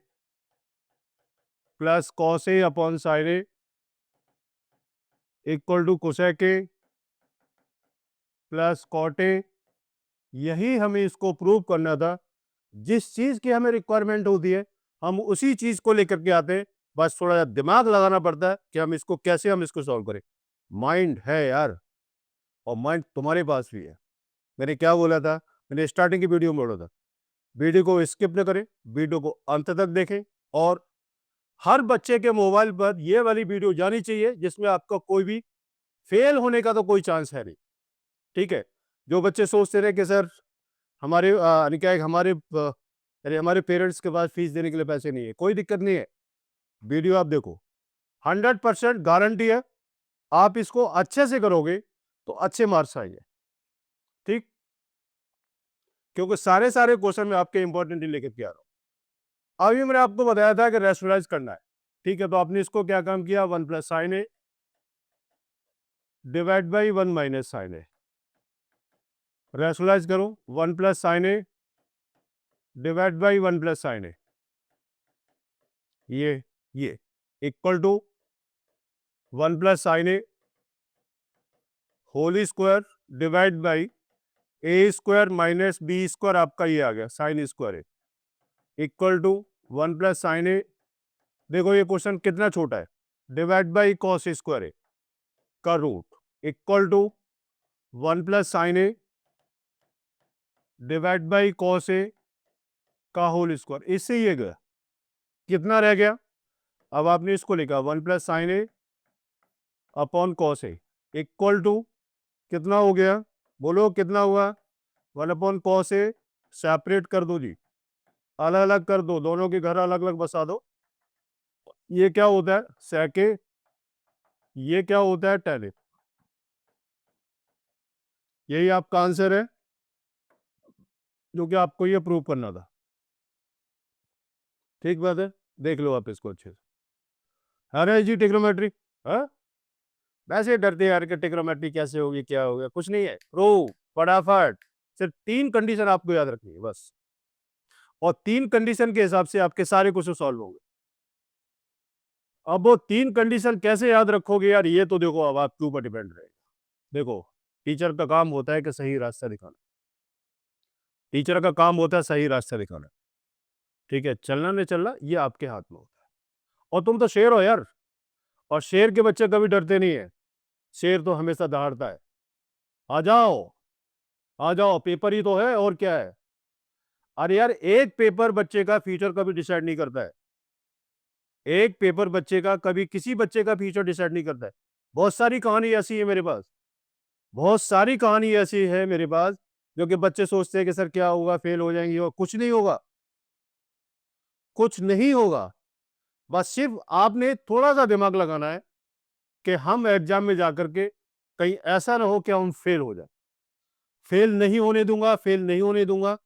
plus cos A upon sine A equal to cosec A plus cot A. यही हमें इसको प्रूव करना था, जिस चीज की हमें रिक्वायरमेंट होती है हम उसी चीज को लेकर के आते हैं, बस थोड़ा सा दिमाग लगाना पड़ता है कि हम इसको कैसे हम इसको सॉल्व करें। माइंड है यार, और माइंड तुम्हारे पास भी है। मैंने क्या बोला था, मैंने स्टार्टिंग की वीडियो में बोला था, वीडियो को स्किप न करें, वीडियो को अंत तक देखें, और हर बच्चे के मोबाइल पर यह वाली वीडियो जानी चाहिए जिसमें आपका कोई भी फेल होने का तो कोई चांस है नहीं। ठीक है, जो बच्चे सोचते रहे कि सर हमारे यानी क्या है, हमारे पेरेंट्स के पास फीस देने के लिए पैसे नहीं है, कोई दिक्कत नहीं है, वीडियो आप देखो, 100% गारंटी है, आप इसको अच्छे से करोगे तो अच्छे मार्क्स आएंगे। ठीक, क्योंकि सारे क्वेश्चन में आपके इंपॉर्टेंट लेकर के आ रहा हूं। अभी मैंने आपको बताया था कि रैशनलाइज करना है। ठीक है, तो आपने इसको क्या काम किया, 1 plus sine A divide by 1 minus sine A, rationalise करो, 1 plus sine A divide by 1 plus sine A, ये equal to 1 plus sine A whole square divide by A square minus B square, आपका ये आ गया sine square A equal to 1 plus sine A. देखो ये question कितना छोटा है, divide by cos square A का root equal to 1 plus sine A divide by cos A का होल स्क्वायर। इससे ये गया, कितना रह गया, अब आपने इसको लिखा 1 plus sine A upon cos A equal to कितना हो गया, बोलो कितना हुआ, 1 अपॉन कॉस ए, सेपरेट कर दो जी, अलग अलग कर दो, दोनों के घर अलग अलग बसा दो। ये क्या होता है सेक ए, ये क्या होता है tan ए। यही आपका आंसर है जो कि आपको ये प्रूव करना था। ठीक बात है, देख लो आप इसको अच्छे से। अरे जी ट्रिग्नोमेट्री, हाँ वैसे डरते यार कि ट्रिग्नोमेट्री कैसे होगी, क्या होगा, कुछ नहीं है, प्रूव फटाफट। सिर्फ 3 कंडीशन आपको याद रखनी है बस, और 3 कंडीशन के हिसाब से आपके सारे क्वेश्चन सॉल्व होंगे। अब वो 3 कंडीशन कैसे याद रखोगे यार, ये तो देखो अब आपके ऊपर डिपेंड रहेगा। देखो टीचर का काम होता है कि सही रास्ता दिखाना, टीचर का काम होता है सही रास्ता दिखाना। ठीक है, चलना नहीं चलना ये आपके हाथ में होता है, और तुम तो शेर हो यार, और शेर के बच्चे कभी डरते नहीं है, शेर तो हमेशा दहाड़ता है। आ जाओ आ जाओ, पेपर ही तो है और क्या है। अरे यार एक पेपर बच्चे का फ्यूचर कभी डिसाइड नहीं करता है, एक पेपर बच्चे का कभी किसी बच्चे का फ्यूचर डिसाइड नहीं करता है। बहुत सारी कहानी ऐसी है मेरे पास, बहुत सारी कहानी ऐसी है मेरे पास, जो कि बच्चे सोचते हैं कि सर क्या होगा, फेल हो जाएंगे, और कुछ नहीं होगा, कुछ नहीं होगा। बस सिर्फ आपने थोड़ा सा दिमाग लगाना है कि हम एग्जाम में जाकर के कहीं ऐसा ना हो कि हम फेल हो जाए। फेल नहीं होने दूंगा, फेल नहीं होने दूंगा,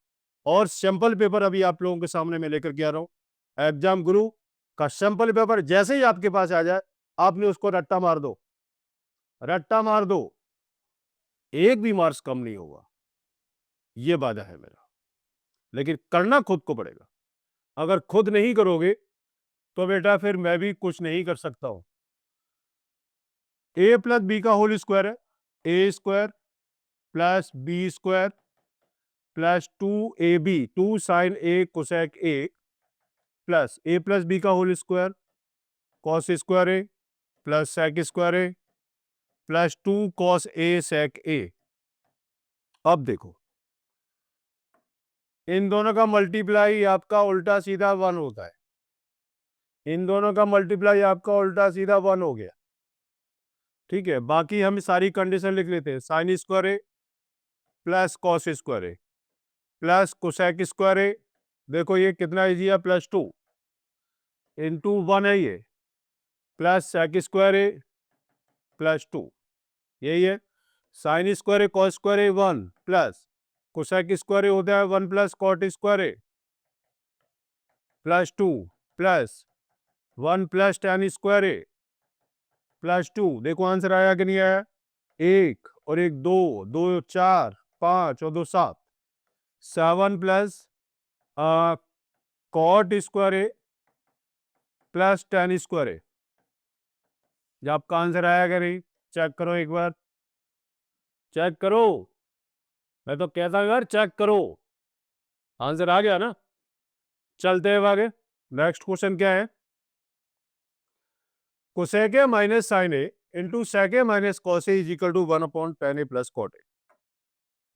और सैंपल पेपर अभी आप लोगों के सामने मैं लेकर के आ रहा हूं। एग्जाम गुरु का सैंपल पेपर जैसे ही आपके पास आ जाए, आपने उसको रट्टा मार दो, रट्टा मार दो, एक भी मार्क्स कम नहीं होगा, ये वादा है मेरा। लेकिन करना खुद को पड़ेगा। अगर खुद नहीं करोगे तो बेटा फिर मैं भी कुछ नहीं कर सकता हूं। ए प्लस बी का होल स्क्वायर है, A square plus B square plus 2ab, 2 sine A cosec A plus A plus B का whole square cos square A plus sec square A plus 2 cos A sec A. अब देखो, इन दोनों का multiply आपका उल्टा सीधा 1 होता है, इन दोनों का मल्टीप्लाई आपका उल्टा सीधा 1 हो गया। ठीक है, बाकी हम सारी कंडीशन लिख लेते हैं। Sign square A plus cos square A plus cosec square ए, देखो ये कितना इजी है, प्लस 2 इंटू 1 है ये, plus sec square A plus 2, यही है। Sine square A cos square A 1 plus cosec square A होता है 1 plus cot square A plus 2 plus 1 plus tan square A plus 2। देखो आंसर आया कि नहीं आया? एक और एक दो, दो 4, 5 और 2 7, 7 plus cot square A plus tan square ए। जब आपका आंसर आया कि नहीं, चेक करो एक बार, चेक करो, मैं तो कहता हूं यार चेक करो। आंसर आ गया ना? चलते हैं आगे। नेक्स्ट क्वेश्चन क्या है? Cosec A minus sine A into sec A minus cos A is equal to 1 upon tan A plus cot A.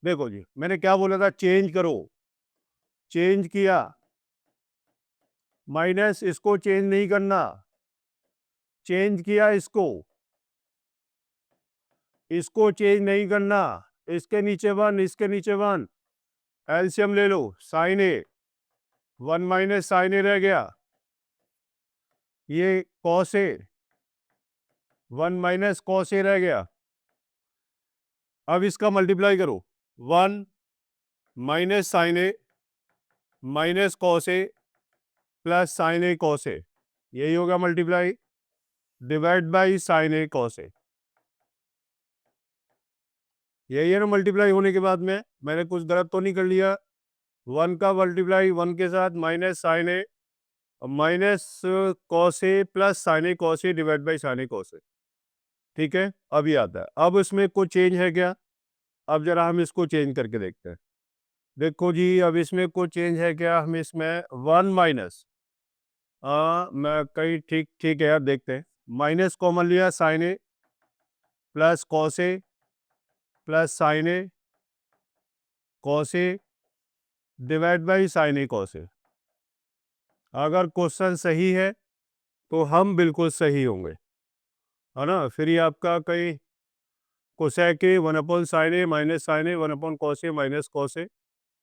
देखो जी, मैंने क्या बोला था, चेंज करो, चेंज किया, माइनस इसको चेंज नहीं करना, चेंज किया इसको चेंज नहीं करना, इसके नीचे 1, इसके नीचे 1, एलसीएम ले लो, sine A 1 minus sine A रह गया, ये cos A 1 minus cos A रह गया। अब इसका मल्टीप्लाई करो, 1 minus sine A minus cos A plus sine A cos A, यही होगा multiply, divide by sine A cos A, यही है ना मल्टीप्लाई होने के बाद में। मैंने कुछ गलत तो नहीं कर लिया? 1 का मल्टीप्लाई 1 के साथ minus sine A minus cos A plus sine A cos A divide by sine A cos A. ठीक है, अभी आता है। अब इसमें कुछ चेंज है क्या? अब जरा हम इसको चेंज करके देखते हैं। देखो जी, अब इसमें कुछ चेंज है क्या? हम इसमें 1 माइनस मैं कहीं ठीक ठीक है यार, देखते हैं। माइनस कॉमन लिया, sine A plus cos A plus sine A cos A divide by sine A cos A. अगर क्वेश्चन सही है तो हम बिल्कुल सही होंगे, है ना? फिर ये आपका कहीं cosec A 1 upon sine A minus sine A 1 upon cos A minus cos A,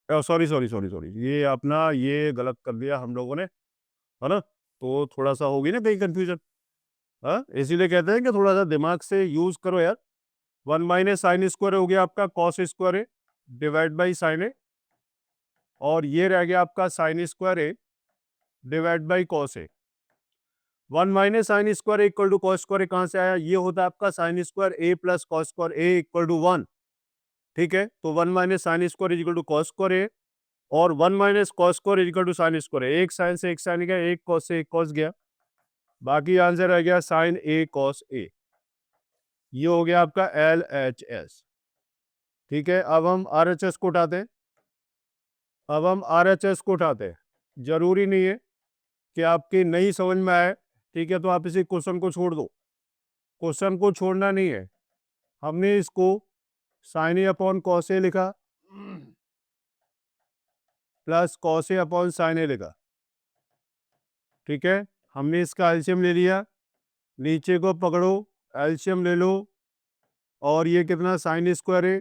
sorry sorry sorry sorry, ये अपना ये गलत कर दिया हम लोगों ने, है ना? तो थोड़ा सा होगी ना कहीं कंफ्यूजन, हाँ, इसीलिए कहते हैं कि थोड़ा सा दिमाग से यूज करो यार। 1 माइनस साइन स्क्वायर हो गया आपका cos square A divide by sine A, और ये रह गया आपका sine square A divide by cos A. 1 minus sine square equal to cos square कहां से आया? ये होता है आपका sine square A plus cos square A equal to 1। ठीक है, तो 1 minus sine square is equal to cos square A, और 1 minus cos square is equal to sign square ए। एक साइन से एक साइन गया, एक कॉस से एक कॉस गया, बाकी आंसर रह गया साइन ए कॉस ए। ये हो गया आपका LHS। ठीक है, अब हम RHS को उठाते हैं, अब हम RHS को उठाते हैं। जरूरी नहीं है कि आपकी नहीं समझ में आए, ठीक है, तो आप इसी क्वेश्चन को छोड़ दो, क्वेश्चन को छोड़ना नहीं है। हमने इसको साइन ए अपॉन कॉस ए लिखा plus cos A upon sine ए लिखा। ठीक है, हमने इसका एलसीएम ले लिया, नीचे को पकड़ो, एलसीएम ले लो, और ये कितना, sine square A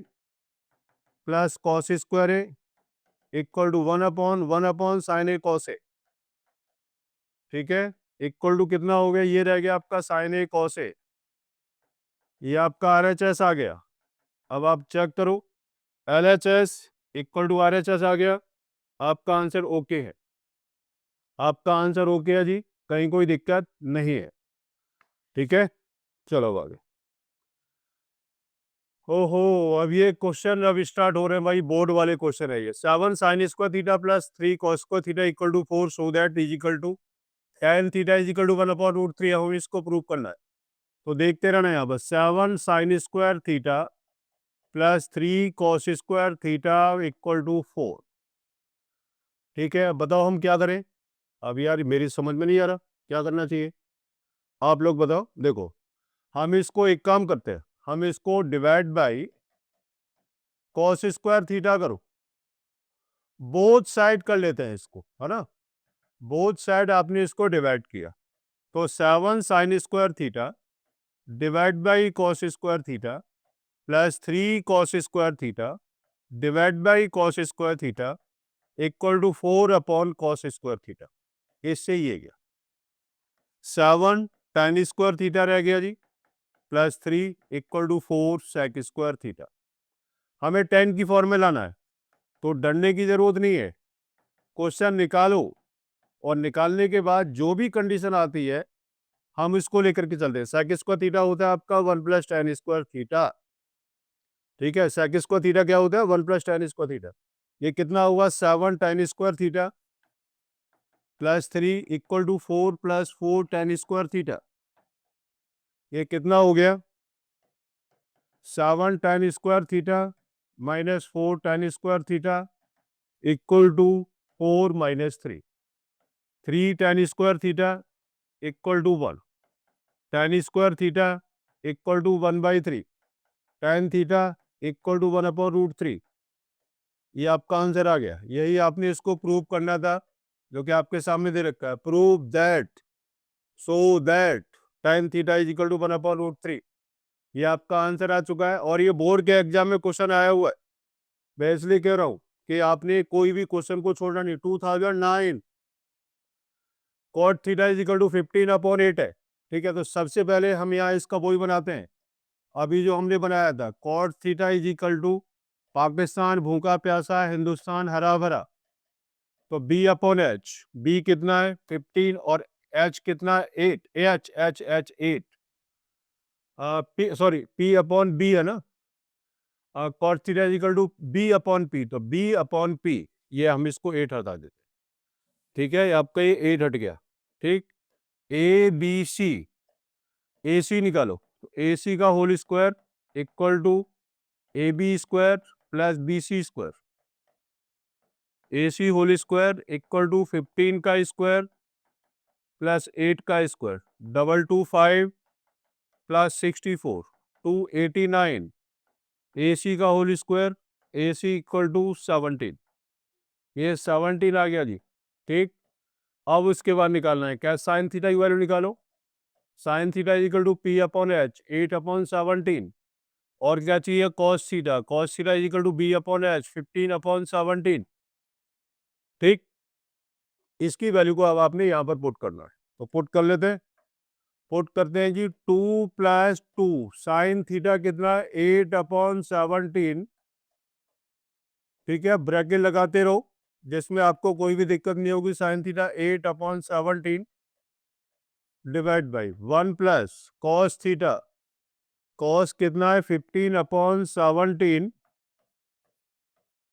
plus cos square A equal to 1 upon sine A cos A. ठीक है, इक्वल टू कितना हो गया? ये रह गया आपका साइन ए कॉस ए, ये आपका RHS आ गया। अब आप चेक करो, LHS इक्वल टू RHS आ गया, आपका आंसर ओके है, आपका आंसर ओके है जी, कहीं कोई दिक्कत नहीं है, ठीक है। चलो आगे। ओहो, अब ये क्वेश्चन अब स्टार्ट हो रहे हैं भाई, बोर्ड वाले क्वेश्चन है ये। 7 sine square theta plus 3 cos square theta equal to 4 so that is equal to tan theta is equal to 1/√3। हमें इसको प्रूव करना है, तो देखते रहना यहाँ पर। 7 sine square theta plus 3 cos square theta equal to 4, ठीक है। बताओ हम क्या करें। अब यार मेरी समझ में नहीं आ रहा क्या करना चाहिए, आप लोग बताओ। देखो, हम इसको एक काम करते हैं, हम इसको divide by cos square theta करो, बोथ साइड कर लेते हैं इसको, है ना। बोथ साइड आपने इसको डिवाइड किया, तो 7 sine square theta divide by cos square theta plus 3 cos square theta divide by cos square theta equal to 4 upon cos square theta. इससे ये गया 7 tan स्क्वायर थीटा रह गया जी, plus 3 equal to 4 sec square theta. हमें 10 की form में लाना है, तो डरने की जरूरत नहीं है, क्वेश्चन निकालो और निकालने के बाद जो भी कंडीशन आती है हम इसको लेकर के चलते हैं। sec स्क्वायर थीटा होता है आपका 1 प्लस tan स्क्वायर थीटा, ठीक है। sec स्क्वायर थीटा क्या होता है, 1 प्लस tan स्क्वायर थीटा। ये कितना हुआ, 7 tan square theta plus 3 equal to 4 plus 4 tan square theta. ये कितना हो गया, 7 tan square theta minus 4 tan square theta equal to 4 minus 3, 3 tan square theta equal to 1, tan square theta equal to 1/3, tan theta equal to 1/√3। ये आपका answer आ गया। यही आपने इसको प्रूव करना था, जो कि आपके सामने दे रखा है। Prove that so that tan theta is equal to 1/√3। ये आपका आंसर आ चुका है, और ये बोर्ड के एग्जाम में क्वेश्चन आया हुआ है। मैं इसलिए कह रहा हूं कि आपने कोई भी क्वेश्चन को छोड़ना नहीं। 2009 cot theta is equal to 15/8 है, ठीक है। तो सबसे पहले हम यहाँ इसका वही बनाते हैं, अभी जो हमने बनाया था। cot theta is equal to Pakistan भूखा प्यासा, हिंदुस्तान हरा भरा, तो B/H, B कितना है 15 और H कितना है 8, H 8, सॉरी P/B है ना, cot theta is equal to B/P, तो B/P, ये हम इसको 8 हटा देते, ठीक है। आपका ये 8 हट गया, ठीक। ABC, AC निकालो, तो AC का whole square equal to AB square plus BC square. AC whole square equal to 15 का स्क्वायर प्लस 8 का स्क्वायर, 225 प्लस 64 289। AC का whole square, AC equal to 17, ये 17 आ गया जी, ठीक। अब उसके बाद निकालना है क्या, साइन थीटा की वैल्यू निकालो। Sine theta equal to P/H 8/17, और क्या चाहिए, cos theta. Cos theta equal to B/H 15/17, ठीक। इसकी वैल्यू को अब आपने यहाँ पर पुट करना है, तो पुट कर लेते हैं। पुट करते हैं जी, 2 प्लस 2 साइन थीटा कितना, 8/17, ठीक है। ब्रैकेट लगाते रहो जिसमें आपको कोई भी दिक्कत नहीं होगी। Sine theta 8/17 divide by 1 plus cos theta, cos कितना है 15/17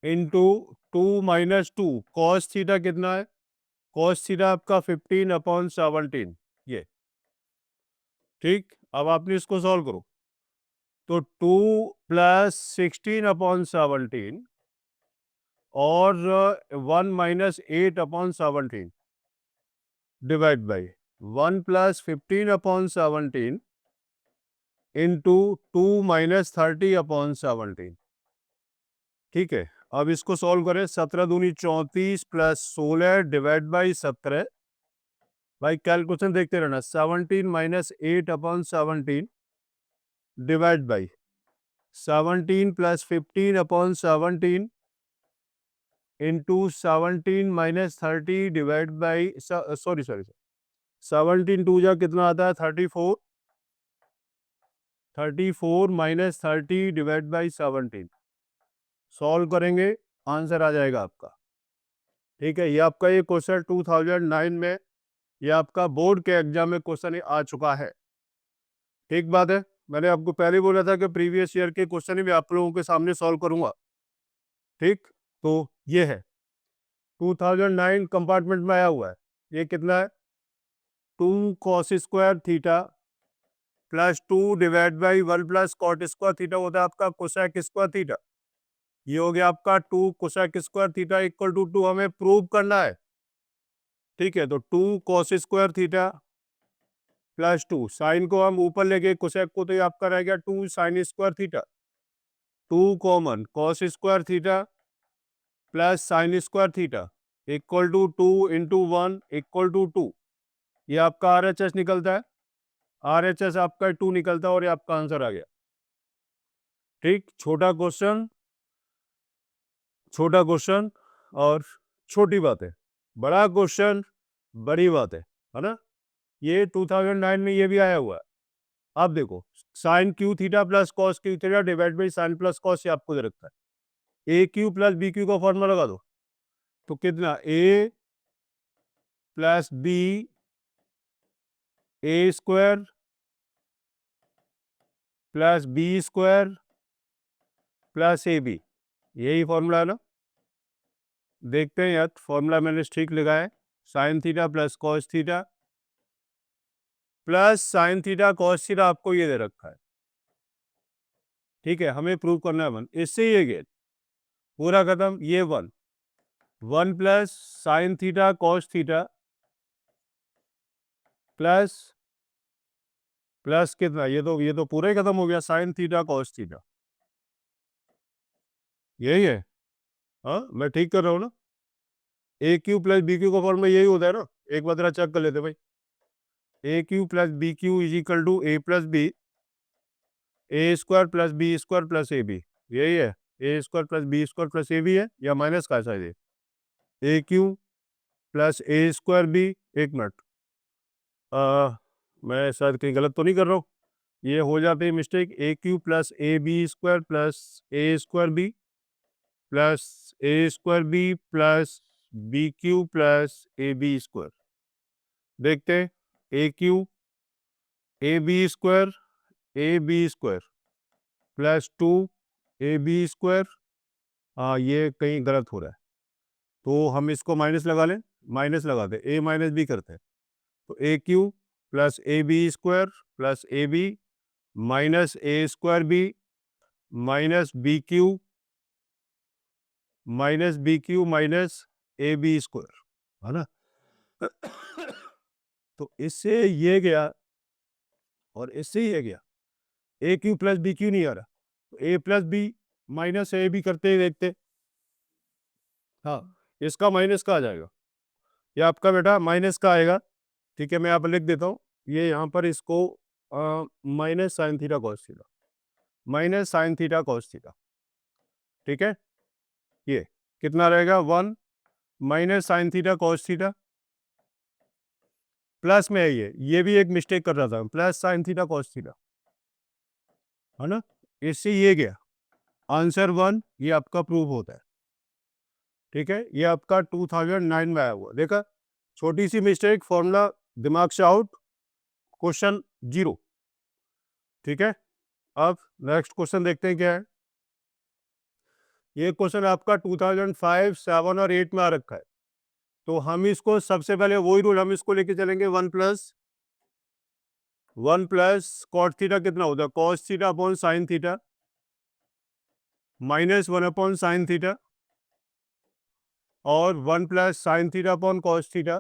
इंटू 2 माइनस 2, कॉस थीटा कितना है, कॉस थीटा आपका 15/17, ये, ठीक। अब आपने इसको सॉल्व करो, तो 2 प्लस 16/17 और 1 minus 8/17 divide by 1 plus 15/17 into 2 minus 30/17, ठीक है। अब इसको सॉल्व करें, 17 दूनी 34 प्लस 16 डिवाइड बाई 17। भाई कैलकुलेशन देखते रहना, 17 minus 8/17 divide by 17 plus 15/17 into 17 minus 30 divide by, sorry 17 two जा कितना आता है 34, 34 माइनस 30 डिवाइड बाई 17, सॉल्व करेंगे आंसर आ जाएगा आपका ठीक है, ये आपका ये क्वेश्चन 2009 में, ये आपका बोर्ड के एग्जाम में क्वेश्चन आ चुका है। ठीक बात है, मैंने आपको पहले बोला था कि प्रीवियस ईयर के क्वेश्चन भी आप लोगों के सामने सॉल्व करूंगा। ठीक, तो ये है 2009 कंपार्टमेंट में आया हुआ है। ये कितना है, 2 cos square theta plus 2 divide by 1 plus cot square theta होता है आपका कोसेक स्क्वायर थीटा। ये हो गया आपका 2 cosec square theta equal to 2 हमें प्रूव करना है। ठीक है, तो 2 cos square theta plus 2 sine को हम ऊपर लेके कोसेक को, तो ये आपका रह गया 2 sine square theta. 2 common cos square theta plus sine square theta equal to 2 into 1 equal to 2। ये आपका RHS निकलता है, RHS आपका 2 निकलता है और ये आपका आंसर आ गया। ठीक, छोटा क्वेश्चन और छोटी बात है, बड़ा क्वेश्चन बड़ी बात है ना। ये 2009 में ये भी आया हुआ है। आप देखो, sine cube theta plus cos cube theta divide by sine plus cos, ये आपको दे रखा है। A cube plus B cube का फॉर्मूला लगा दो, तो कितना, A plus B A square plus B square plus A B, यही फॉर्मूला है ना। देखते हैं यार, फॉर्मूला मैंने ठीक लिखा है, sine theta plus cos theta plus sine theta cos theta आपको ये दे रखा है। ठीक है, हमें प्रूव करना है 1, इससे ये गेट पूरा खत्म। ये 1 plus sine theta cos theta plus plus कितना, ये तो पूरा ही खत्म हो गया, साइन थीटा कॉस थीटा, यही है। हाँ, मैं ठीक कर रहा हूँ ना। ए क्यू प्लस बी क्यू का फॉर्मूला यही होता है ना, एक बार जरा चेक कर लेते भाई। A cube plus B cube is equal to A plus B A square plus B square plus A B, यही है। A square plus B square plus A B है, या माइनस का है शायद। A cube plus A square B, एक minute, मैं शायद कहीं गलत तो नहीं कर रहा हूँ। ये हो जाती है mistake, A cube plus A B square plus A square B plus A square B plus B cube plus A B square. देखते हैं, A cube A B square plus 2 A B square, हाँ ये कहीं गलत हो रहा है, तो हम इसको माइनस लगा लें, माइनस लगा दें, ए माइनस बी करते हैं, तो A cube plus A B square plus A B minus A square B minus B cube minus A B square, है ना। तो इससे ये गया और इससे ये गया, A cube plus B cube नहीं आ रहा, तो A plus B minus A B करते ही देखते। हाँ, इसका माइनस का आ जाएगा, ये आपका बेटा माइनस का आएगा। ठीक है, मैं यहाँ पर लिख देता हूँ, ये यहाँ पर इसको minus sine theta cos theta, minus sine theta cos theta. ठीक है, ये कितना रहेगा, 1 minus sine theta cos theta plus में है, ये भी एक मिस्टेक कर रहा था, plus sine theta cos theta, है ना। इससे ये गया आंसर 1, ये आपका प्रूव होता है। ठीक है, ये आपका 2009 में आया हुआ, देखा, छोटी सी मिस्टेक, फॉर्मूला दिमाग से आउट, क्वेश्चन 0। ठीक है, अब नेक्स्ट क्वेश्चन देखते हैं क्या है। ये क्वेश्चन आपका 2005, 7 और 8 में आ रखा है, तो हम इसको सबसे पहले वही रूल हम इसको लेके चलेंगे, 1 प्लस कॉट थीटा कितना होता है, cos theta upon sine theta minus 1 upon sine theta और 1 plus sine theta upon cos theta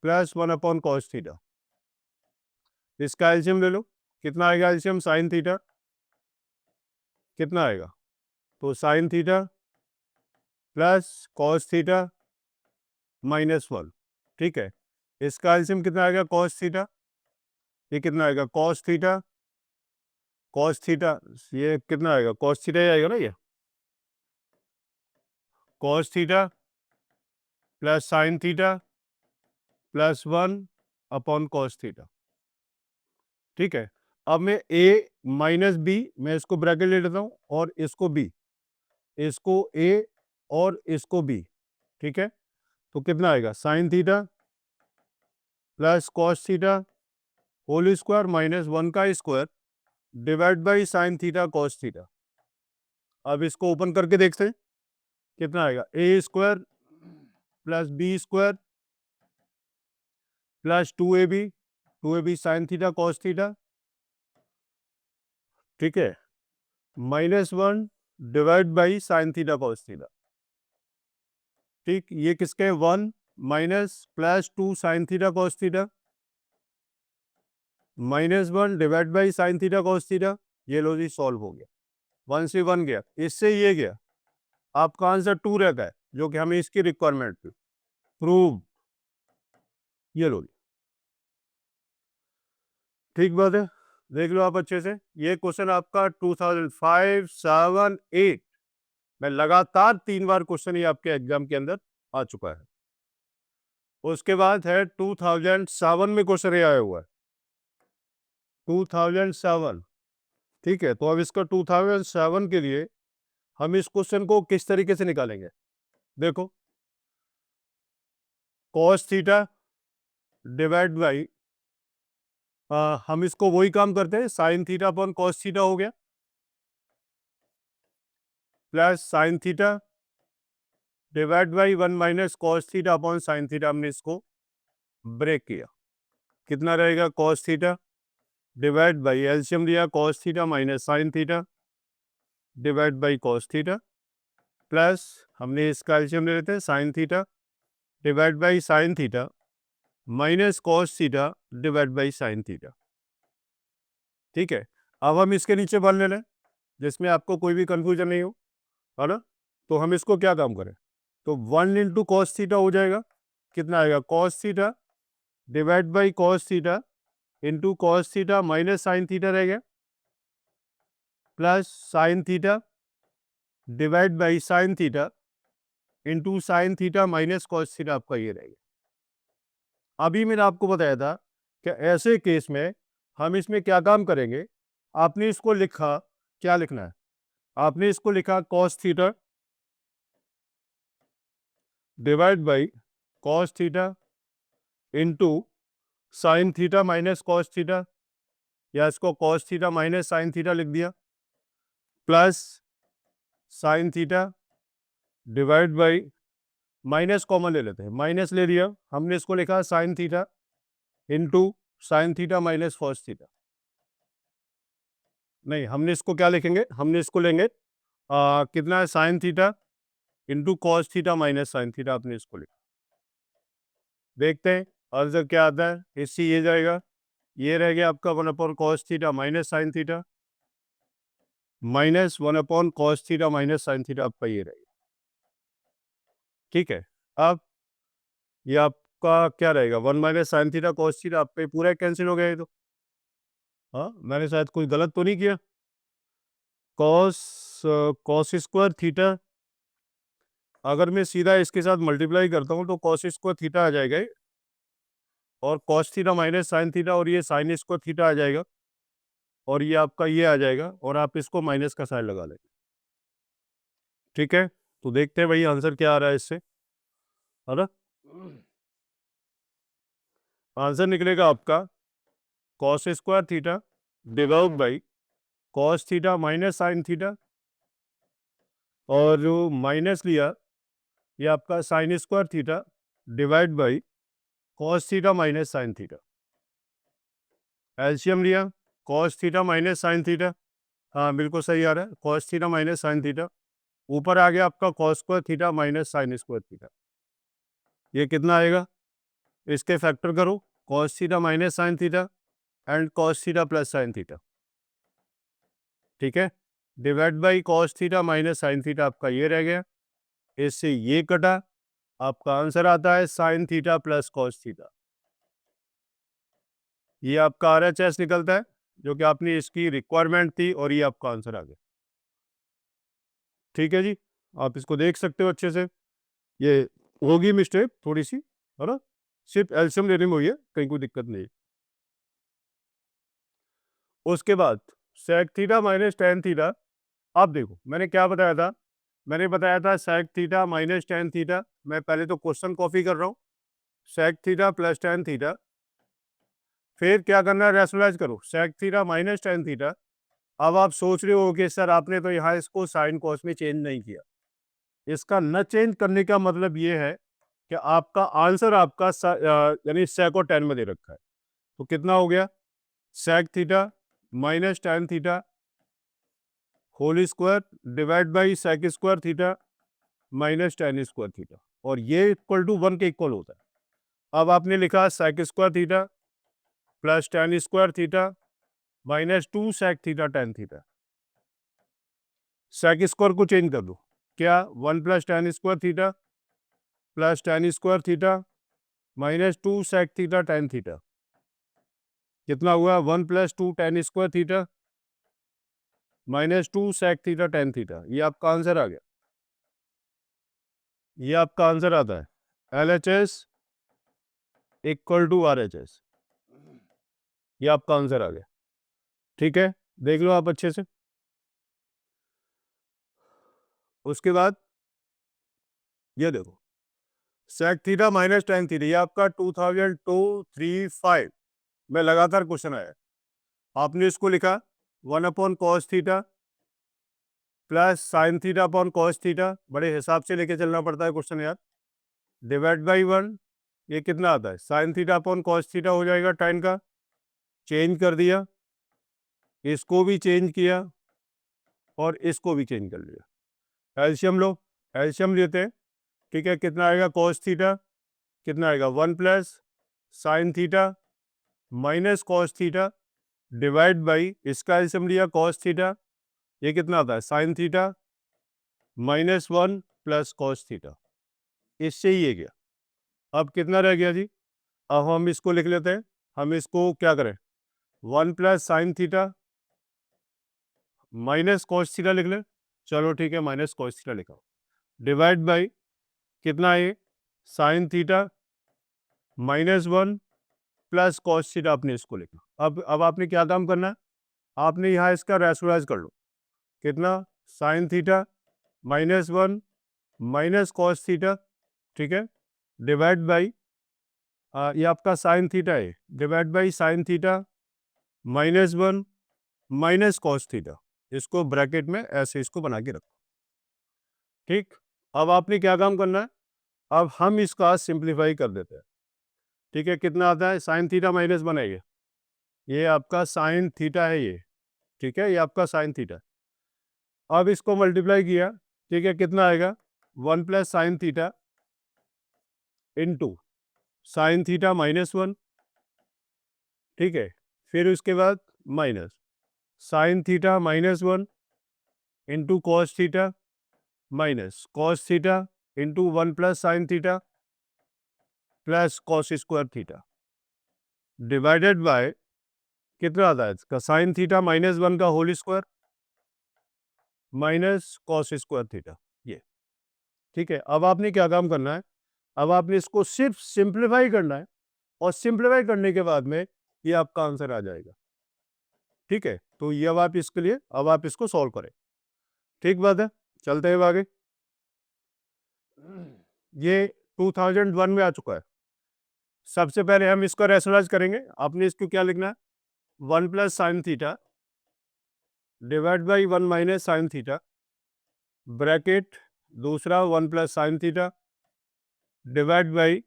plus 1 upon cos theta. इसका एलसीएम ले लो, कितना आएगा एलसीएम, साइन थीटा कितना आएगा, तो sign theta plus cos theta minus 1। ठीक है, इसका एलसीएम कितना आएगा, कॉस थीटा, ये कितना आएगा, कॉस थीटा ये कितना आएगा, कॉस थीटा ही आएगा ना, ये cos theta plus sine theta plus 1 upon cos theta. ठीक है, अब मैं a माइनस बी, मैं इसको ब्रैकेट ले लेता हूँ और इसको b, इसको a और इसको b, ठीक है। तो कितना आएगा, sine theta plus cos theta whole square minus 1 का square divide by sine theta cos theta. अब इसको ओपन करके देखते हैं कितना आएगा, A square plus B square plus 2ab sine theta cos theta, ठीक है, -1 divide by sine theta cos theta. ठीक, ये किसके 1 minus plus 2 sine theta cos theta -1 divide by sine theta cos theta. ये लो जी, सॉल्व हो गया, 1 से 1 गया, इससे ये गया, आपका आंसर 2 रहता है जो कि हमें इसकी रिक्वायरमेंट थी। प्रूव, ये लो, ठीक बात है। देख लो आप अच्छे से, ये क्वेश्चन आपका 2005, 7, 8 में लगातार 3 बार क्वेश्चन ये आपके एग्जाम के अंदर आ चुका है। उसके बाद है 2007 में क्वेश्चन ये आया हुआ है, 2007, ठीक है। तो अब इसका 2007 के लिए हम इस क्वेश्चन को किस तरीके से निकालेंगे, देखो, कॉस थीटा डिवाइड बाई, हम इसको वही काम करते हैं, sine theta upon cos theta हो गया, plus sine theta divide by 1 minus cos theta upon sine theta. हमने इसको ब्रेक किया, कितना रहेगा, cos theta divide by LCM लिया, cos theta minus sine theta divide by cos theta, plus हमने इसका एलसीएम ले लेते हैं, sine theta divide by sine theta minus cos theta divide by sine theta, ठीक है। अब हम इसके नीचे वन ले लें जिसमें आपको कोई भी कंफ्यूजन नहीं हो, है ना। तो हम इसको क्या काम करें, तो 1 इंटू कॉस थीटा हो जाएगा, कितना आएगा, cos theta divide by cos theta into cos theta minus sine theta रह गया, plus sine theta divide by sine theta into sine theta minus cos theta, आपका ये रहेगा। अभी मैंने आपको बताया था कि ऐसे केस में हम इसमें क्या काम करेंगे। आपने इसको लिखा, क्या लिखना है, आपने इसको लिखा cos theta divide by cos theta into sine theta minus cos theta, या इसको cos theta minus sine theta लिख दिया, plus sine theta divide by, minus common ले लेते हैं, माइनस ले लिया, हमने इसको लिखा sign theta into sine theta minus cos theta. नहीं, हमने इसको क्या लिखेंगे, हमने इसको लेंगे कितना है, sine theta into cos theta minus sine theta, आपने इसको लिखा। देखते हैं आंसर क्या आता है, इससे ये जाएगा, ये रह गया आपका 1 upon cos theta minus sine theta minus 1 upon cos theta minus sine theta, आपका ये रहेगा, ठीक है। अब ये आपका क्या रहेगा, 1 minus sine theta cos theta, आप पे पूरा कैंसिल हो गया ये तो। हाँ, मैंने शायद कोई गलत तो नहीं किया। कॉस कॉस स्क्वायर थीटा, अगर मैं सीधा इसके साथ मल्टीप्लाई करता हूँ तो कॉस स्क्वायर थीटा आ जाएगा, और cos theta minus sine theta, और ये साइन स्क्वायर थीटा आ जाएगा, और ये आपका ये आ जाएगा, और आप इसको माइनस का साइन लगा लेंगे, ठीक है। तो देखते हैं भाई आंसर क्या आ रहा है इससे, है ना। आंसर निकलेगा आपका cos square theta divide by cos theta minus sine theta, और जो माइनस लिया ये आपका sine square theta divide by cos theta minus sine theta. LCM लिया, cos theta minus sine theta, हाँ बिल्कुल सही आ रहा है, cos theta minus sine theta, ऊपर आ गया आपका cos square theta minus sine square theta. ये कितना आएगा, इसके फैक्टर करो, cos theta minus sine theta and cos theta plus sine theta, ठीक है, divide by cos theta minus sine theta, आपका ये रह गया, इससे ये कटा, आपका आंसर आता है sine theta plus cos theta. ये आपका RHS निकलता है जो कि आपने इसकी रिक्वायरमेंट थी, और ये आपका आंसर आ गया, ठीक है जी। आप इसको देख सकते हो अच्छे से, ये होगी मिस्टेक थोड़ी सी, है ना, सिर्फ एलसीएम लेने में हुई है, कहीं कोई दिक्कत नहीं। उसके बाद sec theta minus tan theta, आप देखो मैंने क्या बताया था मैंने बताया था sec theta minus tan theta. मैं पहले तो क्वेश्चन कॉपी कर रहा हूँ, sec theta plus tan theta. फिर क्या करना है, रैशनलाइज करो, sec theta minus tan theta. अब आप सोच रहे हो कि सर आपने तो यहाँ इसको साइन कॉस में चेंज नहीं किया। इसका न चेंज करने का मतलब ये है कि आपका आंसर आपका यानी sec और tan में दे रखा है। तो कितना हो गया, sec theta minus tan theta whole square divide by sec square theta minus tan square theta, और ये इक्वल टू 1 के इक्वल होता है। अब आपने लिखा sec square theta plus tan square theta minus 2 sec theta tan theta. sec square को change कर दो, क्या 1 plus tan square theta plus tan square theta minus 2 sec theta tan theta. कितना हुआ, 1 plus 2 tan square theta minus 2 sec theta tan theta. ये आपका answer आ गया, ये आपका आंसर आता है LHS इक्वल टू RHS। ये आपका आंसर आ गया, ठीक है, देख लो आप अच्छे से। उसके बाद ये देखो sec theta minus tan theta, ये आपका 2002-3-5 में लगातार क्वेश्चन आया। आपने इसको लिखा 1 upon cos theta plus sine theta upon cos theta, बड़े हिसाब से लेके चलना पड़ता है क्वेश्चन यार, डिवाइड बाई 1। ये कितना आता है, sine theta upon cos theta हो जाएगा tan का, चेंज कर दिया, इसको भी चेंज किया और इसको भी चेंज कर लिया। एलसीएम लो, एलसीएम लेते हैं, ठीक है, कितना आएगा कॉस थीटा, कितना आएगा 1 plus sine theta minus cos theta divide by, इसका एलसीएम लिया कॉस थीटा, ये कितना आता है sine theta minus 1 plus cos theta. इससे ही ये गया। अब कितना रह गया जी, अब हम इसको लिख लेते हैं, हम इसको क्या करें, 1 plus sine theta minus cos theta लिख लें, चलो ठीक है, माइनस कॉस थीटा लिखा, डिवाइड बाई कितना है sine theta minus 1 plus cos theta, आपने इसको लिखा। अब आपने क्या काम करना है, आपने यहाँ इसका रैशनलाइज कर लो, कितना sign theta minus 1 minus cos theta, ठीक है, डिवाइड बाई ये आपका साइन थीटा है, divide by sine theta minus 1 minus cos theta, इसको ब्रैकेट में ऐसे इसको बना के रखो, ठीक। अब आपने क्या काम करना है, अब हम इसका सिंप्लीफाई कर देते हैं, ठीक है, कितना आता है साइन थीटा माइनस 1 है, ये आपका साइन थीटा है ये, ठीक है, ये आपका साइन थीटा। अब इसको मल्टीप्लाई किया, ठीक है, कितना आएगा 1 plus sine theta into sine theta minus 1, ठीक है, फिर उसके बाद minus sine theta minus 1 into cos theta minus cos theta into 1 plus sine theta plus cos square theta divided by कितना आता है इसका साइन थीटा माइनस 1 का whole square minus cos square theta, ये ठीक है। अब आपने क्या काम करना है, अब आपने इसको सिर्फ सिंप्लीफाई करना है, और सिंप्लीफाई करने के बाद में ये आपका आंसर आ जाएगा, ठीक है। तो ये अब आप इसके लिए अब आप इसको सॉल्व करें, ठीक बात है, चलते हैं आगे। ये 2001 में आ चुका है। सबसे पहले हम इसको रैशनलाइज करेंगे, आपने इसको क्या लिखना है 1 plus sine theta divide by 1 minus sine theta bracket दूसरा 1 plus sine theta divide by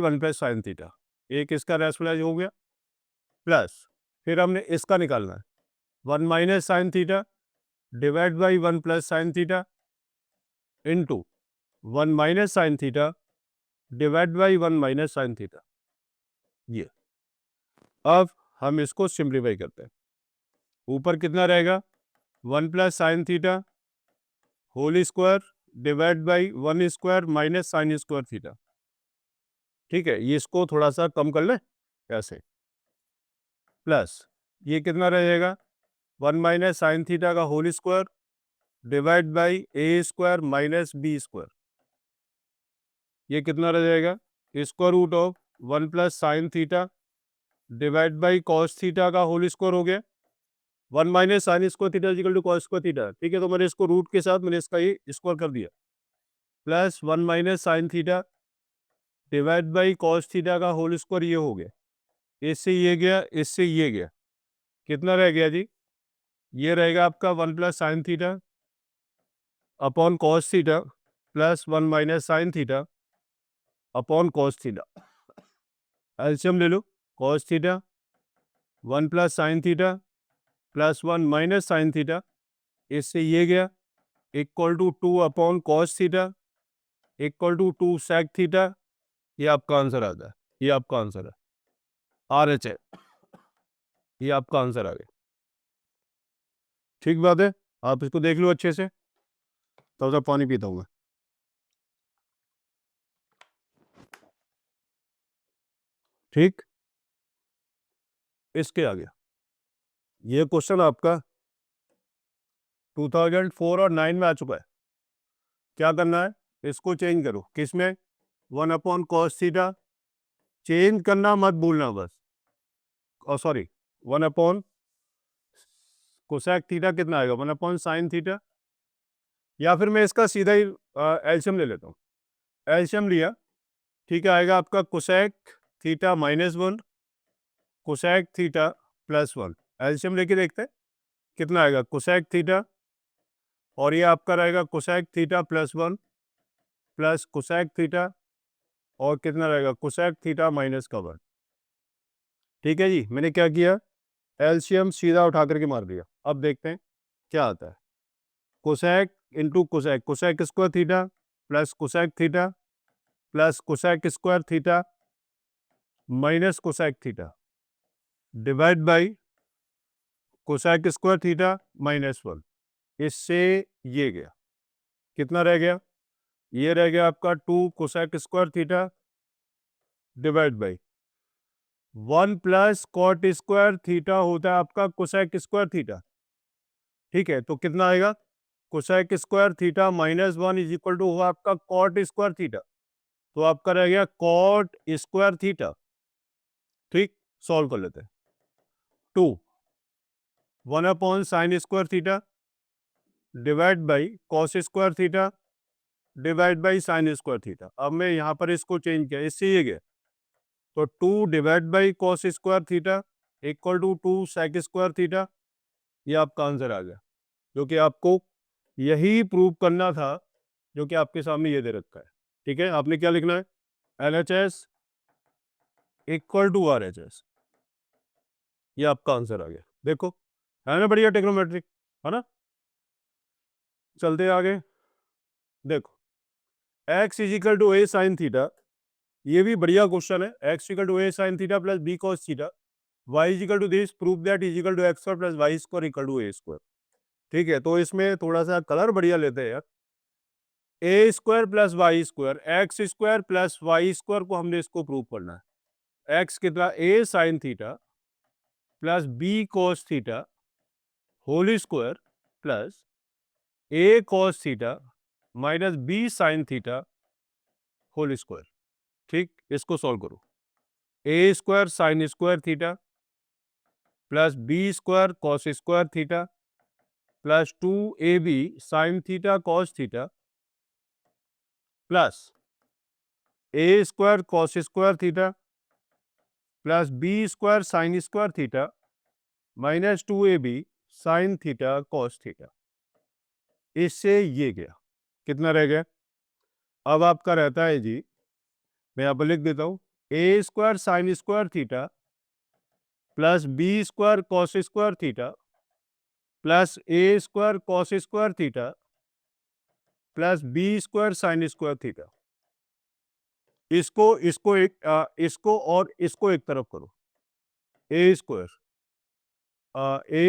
1 plus sine theta, एक इसका रैशनलाइज हो गया, प्लस फिर हमने इसका निकालना है 1 minus sine theta divide by 1 plus sine theta into 1 minus sine theta divide by 1 minus sine theta. ये अब हम इसको सिंप्लीफाई करते हैं, ऊपर कितना रहेगा 1 plus sine theta whole square divide by 1 square minus sine square theta, ठीक है, ये इसको थोड़ा सा कम कर लें ऐसे, प्लस ये कितना रहेगा 1 माइनस साइन थीटा का whole square divide by A square minus B square, ये कितना रह जाएगा square root of 1 plus sine theta divide by cos theta का होल स्क्वायर हो गया 1 minus sine square theta is equal to cos square theta, ठीक है। तो मैंने इसको रूट के साथ मैंने इसका ये स्क्वायर कर दिया, plus 1 minus sine theta divide by cos theta का होल स्क्वायर, ये हो गया, इससे ये गया, इससे ये गया, कितना रह गया जी? ये रहेगा आपका 1 plus sine theta upon cos theta plus 1 minus sine theta upon cos theta. LCM ले लो, cos theta 1 plus sine theta plus 1 minus sine theta, इससे ये गया, equal to 2 upon cos theta equal to 2 sec theta. ये आपका answer आता है, ये आपका आंसर है, RH है, ये आपका आंसर आ गया। ठीक बात है, आप इसको देख लो अच्छे से, तब तक पानी पीता हूँ मैं। ठीक, इसके आ गया ये क्वेश्चन आपका 2004 और 9 में आ चुका है। क्या करना है, इसको चेंज करो, किसमें? 1 अपॉन कॉस थीटा, चेंज करना मत भूलना बस, और सॉरी 1 अपॉन कोसेक थीटा कितना आएगा? 1 अपॉन साइन थीटा, या फिर मैं इसका सीधा ही एलसीएम ले लेता हूँ। एलसीएम लिया, ठीक है, आएगा आपका cosec theta -1 cosec theta +1। LCM लेके देखते हैं कितना आएगा। कोसेक थीटा और ये आपका रहेगा cosec theta +1 plus cosec theta और कितना रहेगा? Cosec theta -1। ठीक है जी, मैंने क्या किया, एलसीएम सीधा उठा करके मार दिया। अब देखते हैं क्या आता है। Cosec into cosec, cosec square theta plus cosec theta plus cosec square theta minus cosec theta divide by cosec square theta -1। इससे ये गया, कितना रह गया? ये रह गया आपका 2 cosec square theta divide by 1 plus cot square theta होता है आपका कोसेक स्क्वायर थीटा। ठीक है, तो कितना आएगा? Cosec square theta -1 is equal to होगा आपका कॉट स्क्वायर थीटा, तो आपका रह गया कॉट स्क्वायर थीटा। ठीक, सॉल्व कर लेते हैं। 2 1 upon sine square theta divide by cos square theta divide by sine square theta. अब मैं यहाँ पर इसको चेंज किया, इससे ये गया, तो 2 divide by cos square theta equal to 2 sec square theta. ये आपका आंसर आ गया, जो कि आपको यही प्रूव करना था, जो कि आपके सामने ये दे रखा है। ठीक है, आपने क्या लिखना है? LHS इक्वल टू RHS, ये आपका आंसर आ गया। देखो, है ना बढ़िया ट्रिग्नोमेट्री, है ना। चलते आगे, देखो x is equal to a sine theta, ये भी बढ़िया क्वेश्चन है। x equal to a sine theta plus b cos theta, y is equal to this, prove that is equal to x square plus y square equal to a square. ठीक है, तो इसमें थोड़ा सा कलर बढ़िया लेते हैं यार। a square plus Y square, X square plus Y square को हमने इसको प्रूव करना है। x कितना? a sine theta plus b cos theta whole square plus a cos theta minus b sine theta whole square. ठीक, इसको solve करो। a square sine square theta plus b square cos square theta plus 2ab sine theta cos theta plus a square cos square theta plus b square sine square theta minus 2ab sine theta cos theta. इससे ये गया, कितना रह गया? अब आपका रहता है जी, मैं यहाँ पर लिख देता हूँ, a square sine square theta plus b square cos square theta plus a square cos square theta plus b square sine square theta. इसको और इसको एक तरफ करो। a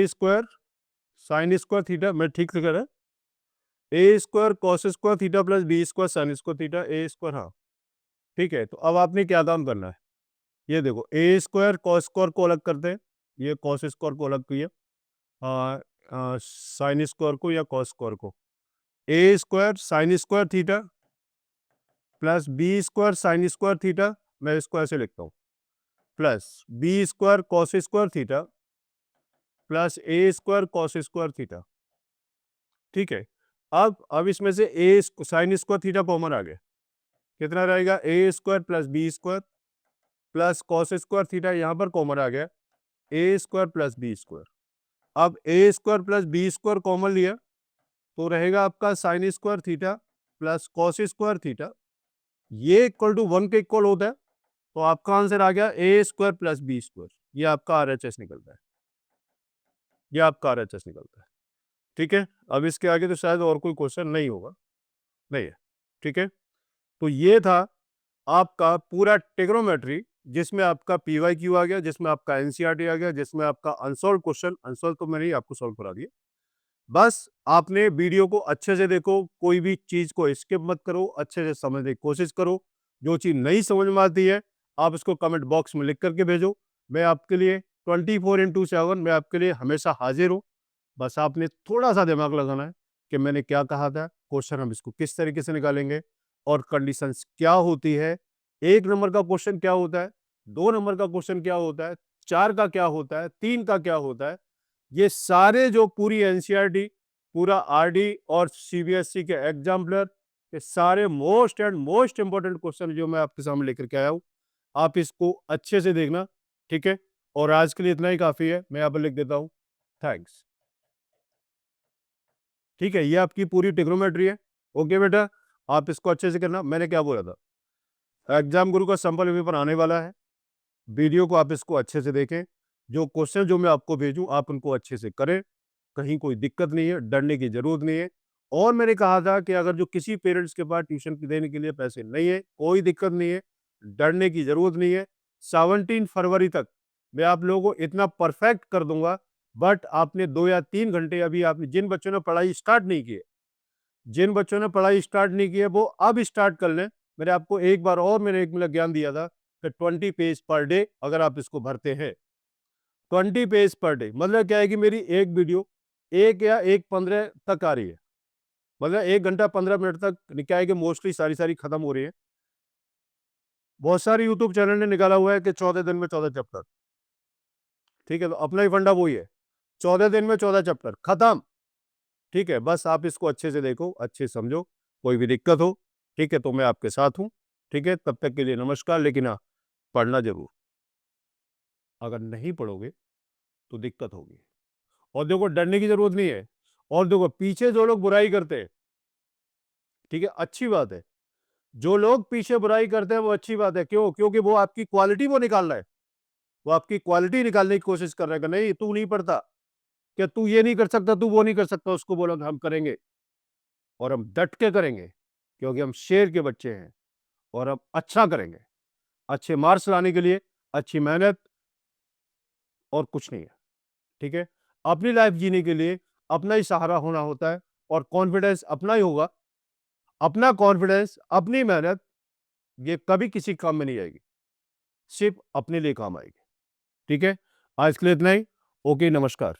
square sine square theta, मैं ठीक से कर रहा, a square cos square theta plus b square sine square theta, a square, हाँ ठीक है। तो अब आपने क्या काम करना है, ये देखो, a स्क्वायर कॉस स्क्वायर को अलग करते हैं, ये कॉस स्क्वायर को अलग किया, साइन स्क्वायर को या कॉस स्क्वायर को। a square sine square theta plus b square sine square theta, मैं इसको ऐसे लिखता हूँ, plus b square cos square theta plus A square cos square theta. ठीक है, अब इसमें से A sine square theta common आ गया, कितना रहेगा A square plus B square plus cos square theta यहाँ पर कॉमन आ गया, A square plus B square. अब ए square plus B square common लिया तो रहेगा आपका sine square theta plus cos square theta, ये इक्वल टू 1 के इक्वल होता है, तो आपका आंसर आ गया A square plus B square. ये आपका आरएचएस निकलता है, ये आपका आरएचएस निकलता है। ठीक है, अब इसके आगे तो शायद और कोई क्वेश्चन नहीं होगा, नहीं है। ठीक है, तो ये था आपका पूरा ट्रिग्नोमेट्री, जिसमें आपका पीवाईक्यू आ गया, जिसमें आपका एनसीईआरटी आ गया, जिसमें आपका अनसॉल्व क्वेश्चन, अनसॉल्व तो मैंने ही आपको सॉल्व करा दिया। बस आपने वीडियो को अच्छे से देखो, कोई भी चीज को स्किप मत करो, अच्छे से समझने की कोशिश करो। जो चीज नहीं समझ में आती है आप इसको कमेंट बॉक्स में लिख करके भेजो, मैं आपके लिए 24/7 मैं आपके लिए हमेशा हाजिर हूँ। बस आपने थोड़ा सा दिमाग लगाना है कि मैंने क्या कहा था, क्वेश्चन हम इसको किस तरीके से निकालेंगे और कंडीशंस क्या होती है, 1 नंबर का क्वेश्चन क्या होता है, 2 नंबर का क्वेश्चन क्या होता है, 4 का क्या होता है, 3 का क्या होता है। ये सारे जो पूरी एनसीईआरटी, पूरा आरडी और सीबीएसई के एग्जाम्पलर, ये सारे most and most important question जो मैं आपके सामने लेकर के आया हूं, आप इसको अच्छे से देखना। ठीक है, और आज के लिए इतना ही काफी है, मैं यहाँ पर लिख देता हूं थैंक्स। ठीक है, ये आपकी पूरी ट्रिग्नोमेट्री है। ओके बेटा, आप इसको अच्छे से करना। मैंने क्या बोला था, एग्जाम गुरु का सैंपल पेपर आने वाला है, वीडियो को आप इसको अच्छे से देखें, जो क्वेश्चन जो मैं आपको भेजूं आप उनको अच्छे से करें, कहीं कोई दिक्कत नहीं है, डरने की जरूरत नहीं है। और मैंने कहा था कि अगर जो किसी पेरेंट्स के पास ट्यूशन देने के लिए पैसे नहीं है, कोई दिक्कत नहीं है, डरने की जरूरत नहीं है। 17 फरवरी तक मैं आप लोगों को इतना परफेक्ट कर दूंगा, बट आपने 2 या 3 घंटे, अभी आपने जिन बच्चों ने पढ़ाई स्टार्ट नहीं की है, जिन बच्चों ने पढ़ाई स्टार्ट नहीं की है वो अब स्टार्ट कर लें। मैंने आपको एक बार और मैंने एक मिनट ज्ञान दिया था कि 20 पेज पर डे अगर आप इसको भरते हैं, 20 पेज पर डे मतलब क्या है कि मेरी एक वीडियो 1 या 1:15 तक आ रही है, मतलब 1 घंटा 15 मिनट तक क्या है कि मोस्टली सारी खत्म हो रही है। बहुत सारे यूट्यूब चैनल ने निकाला हुआ है कि 14 दिन में 14 चैप्टर। ठीक है, तो अपना ही फंडा वही है, 14 दिन में 14 चैप्टर खत्म। ठीक है, बस आप इसको अच्छे से देखो, अच्छे से समझो, कोई भी दिक्कत हो ठीक है तो मैं आपके साथ हूँ। ठीक है, तब तक के लिए नमस्कार, लेकिन हाँ पढ़ना जरूर, अगर नहीं पढ़ोगे तो दिक्कत होगी। और देखो डरने की जरूरत नहीं है, और देखो पीछे जो लोग बुराई करते हैं, ठीक है, अच्छी बात है, जो लोग पीछे बुराई करते हैं वो अच्छी बात है। क्यों? क्योंकि वो आपकी क्वालिटी वो निकाल रहा है, वो आपकी क्वालिटी निकालने की कोशिश कर रहा है कि नहीं तू नहीं पढ़ता, क्या तू ये नहीं कर सकता, तू वो नहीं कर सकता, उसको बोलो हम करेंगे, और हम डट के करेंगे, क्योंकि हम शेर के बच्चे हैं और हम अच्छा करेंगे। अच्छे मार्क्स लाने के लिए अच्छी मेहनत और कुछ नहीं है। ठीक है, अपनी लाइफ जीने के लिए अपना ही सहारा होना होता है, और कॉन्फिडेंस अपना ही होगा। अपना कॉन्फिडेंस, अपनी मेहनत, ये कभी किसी काम में नहीं आएगी, सिर्फ अपने लिए काम आएगी। ठीक है, आज के लिए इतना ही। ओके, नमस्कार।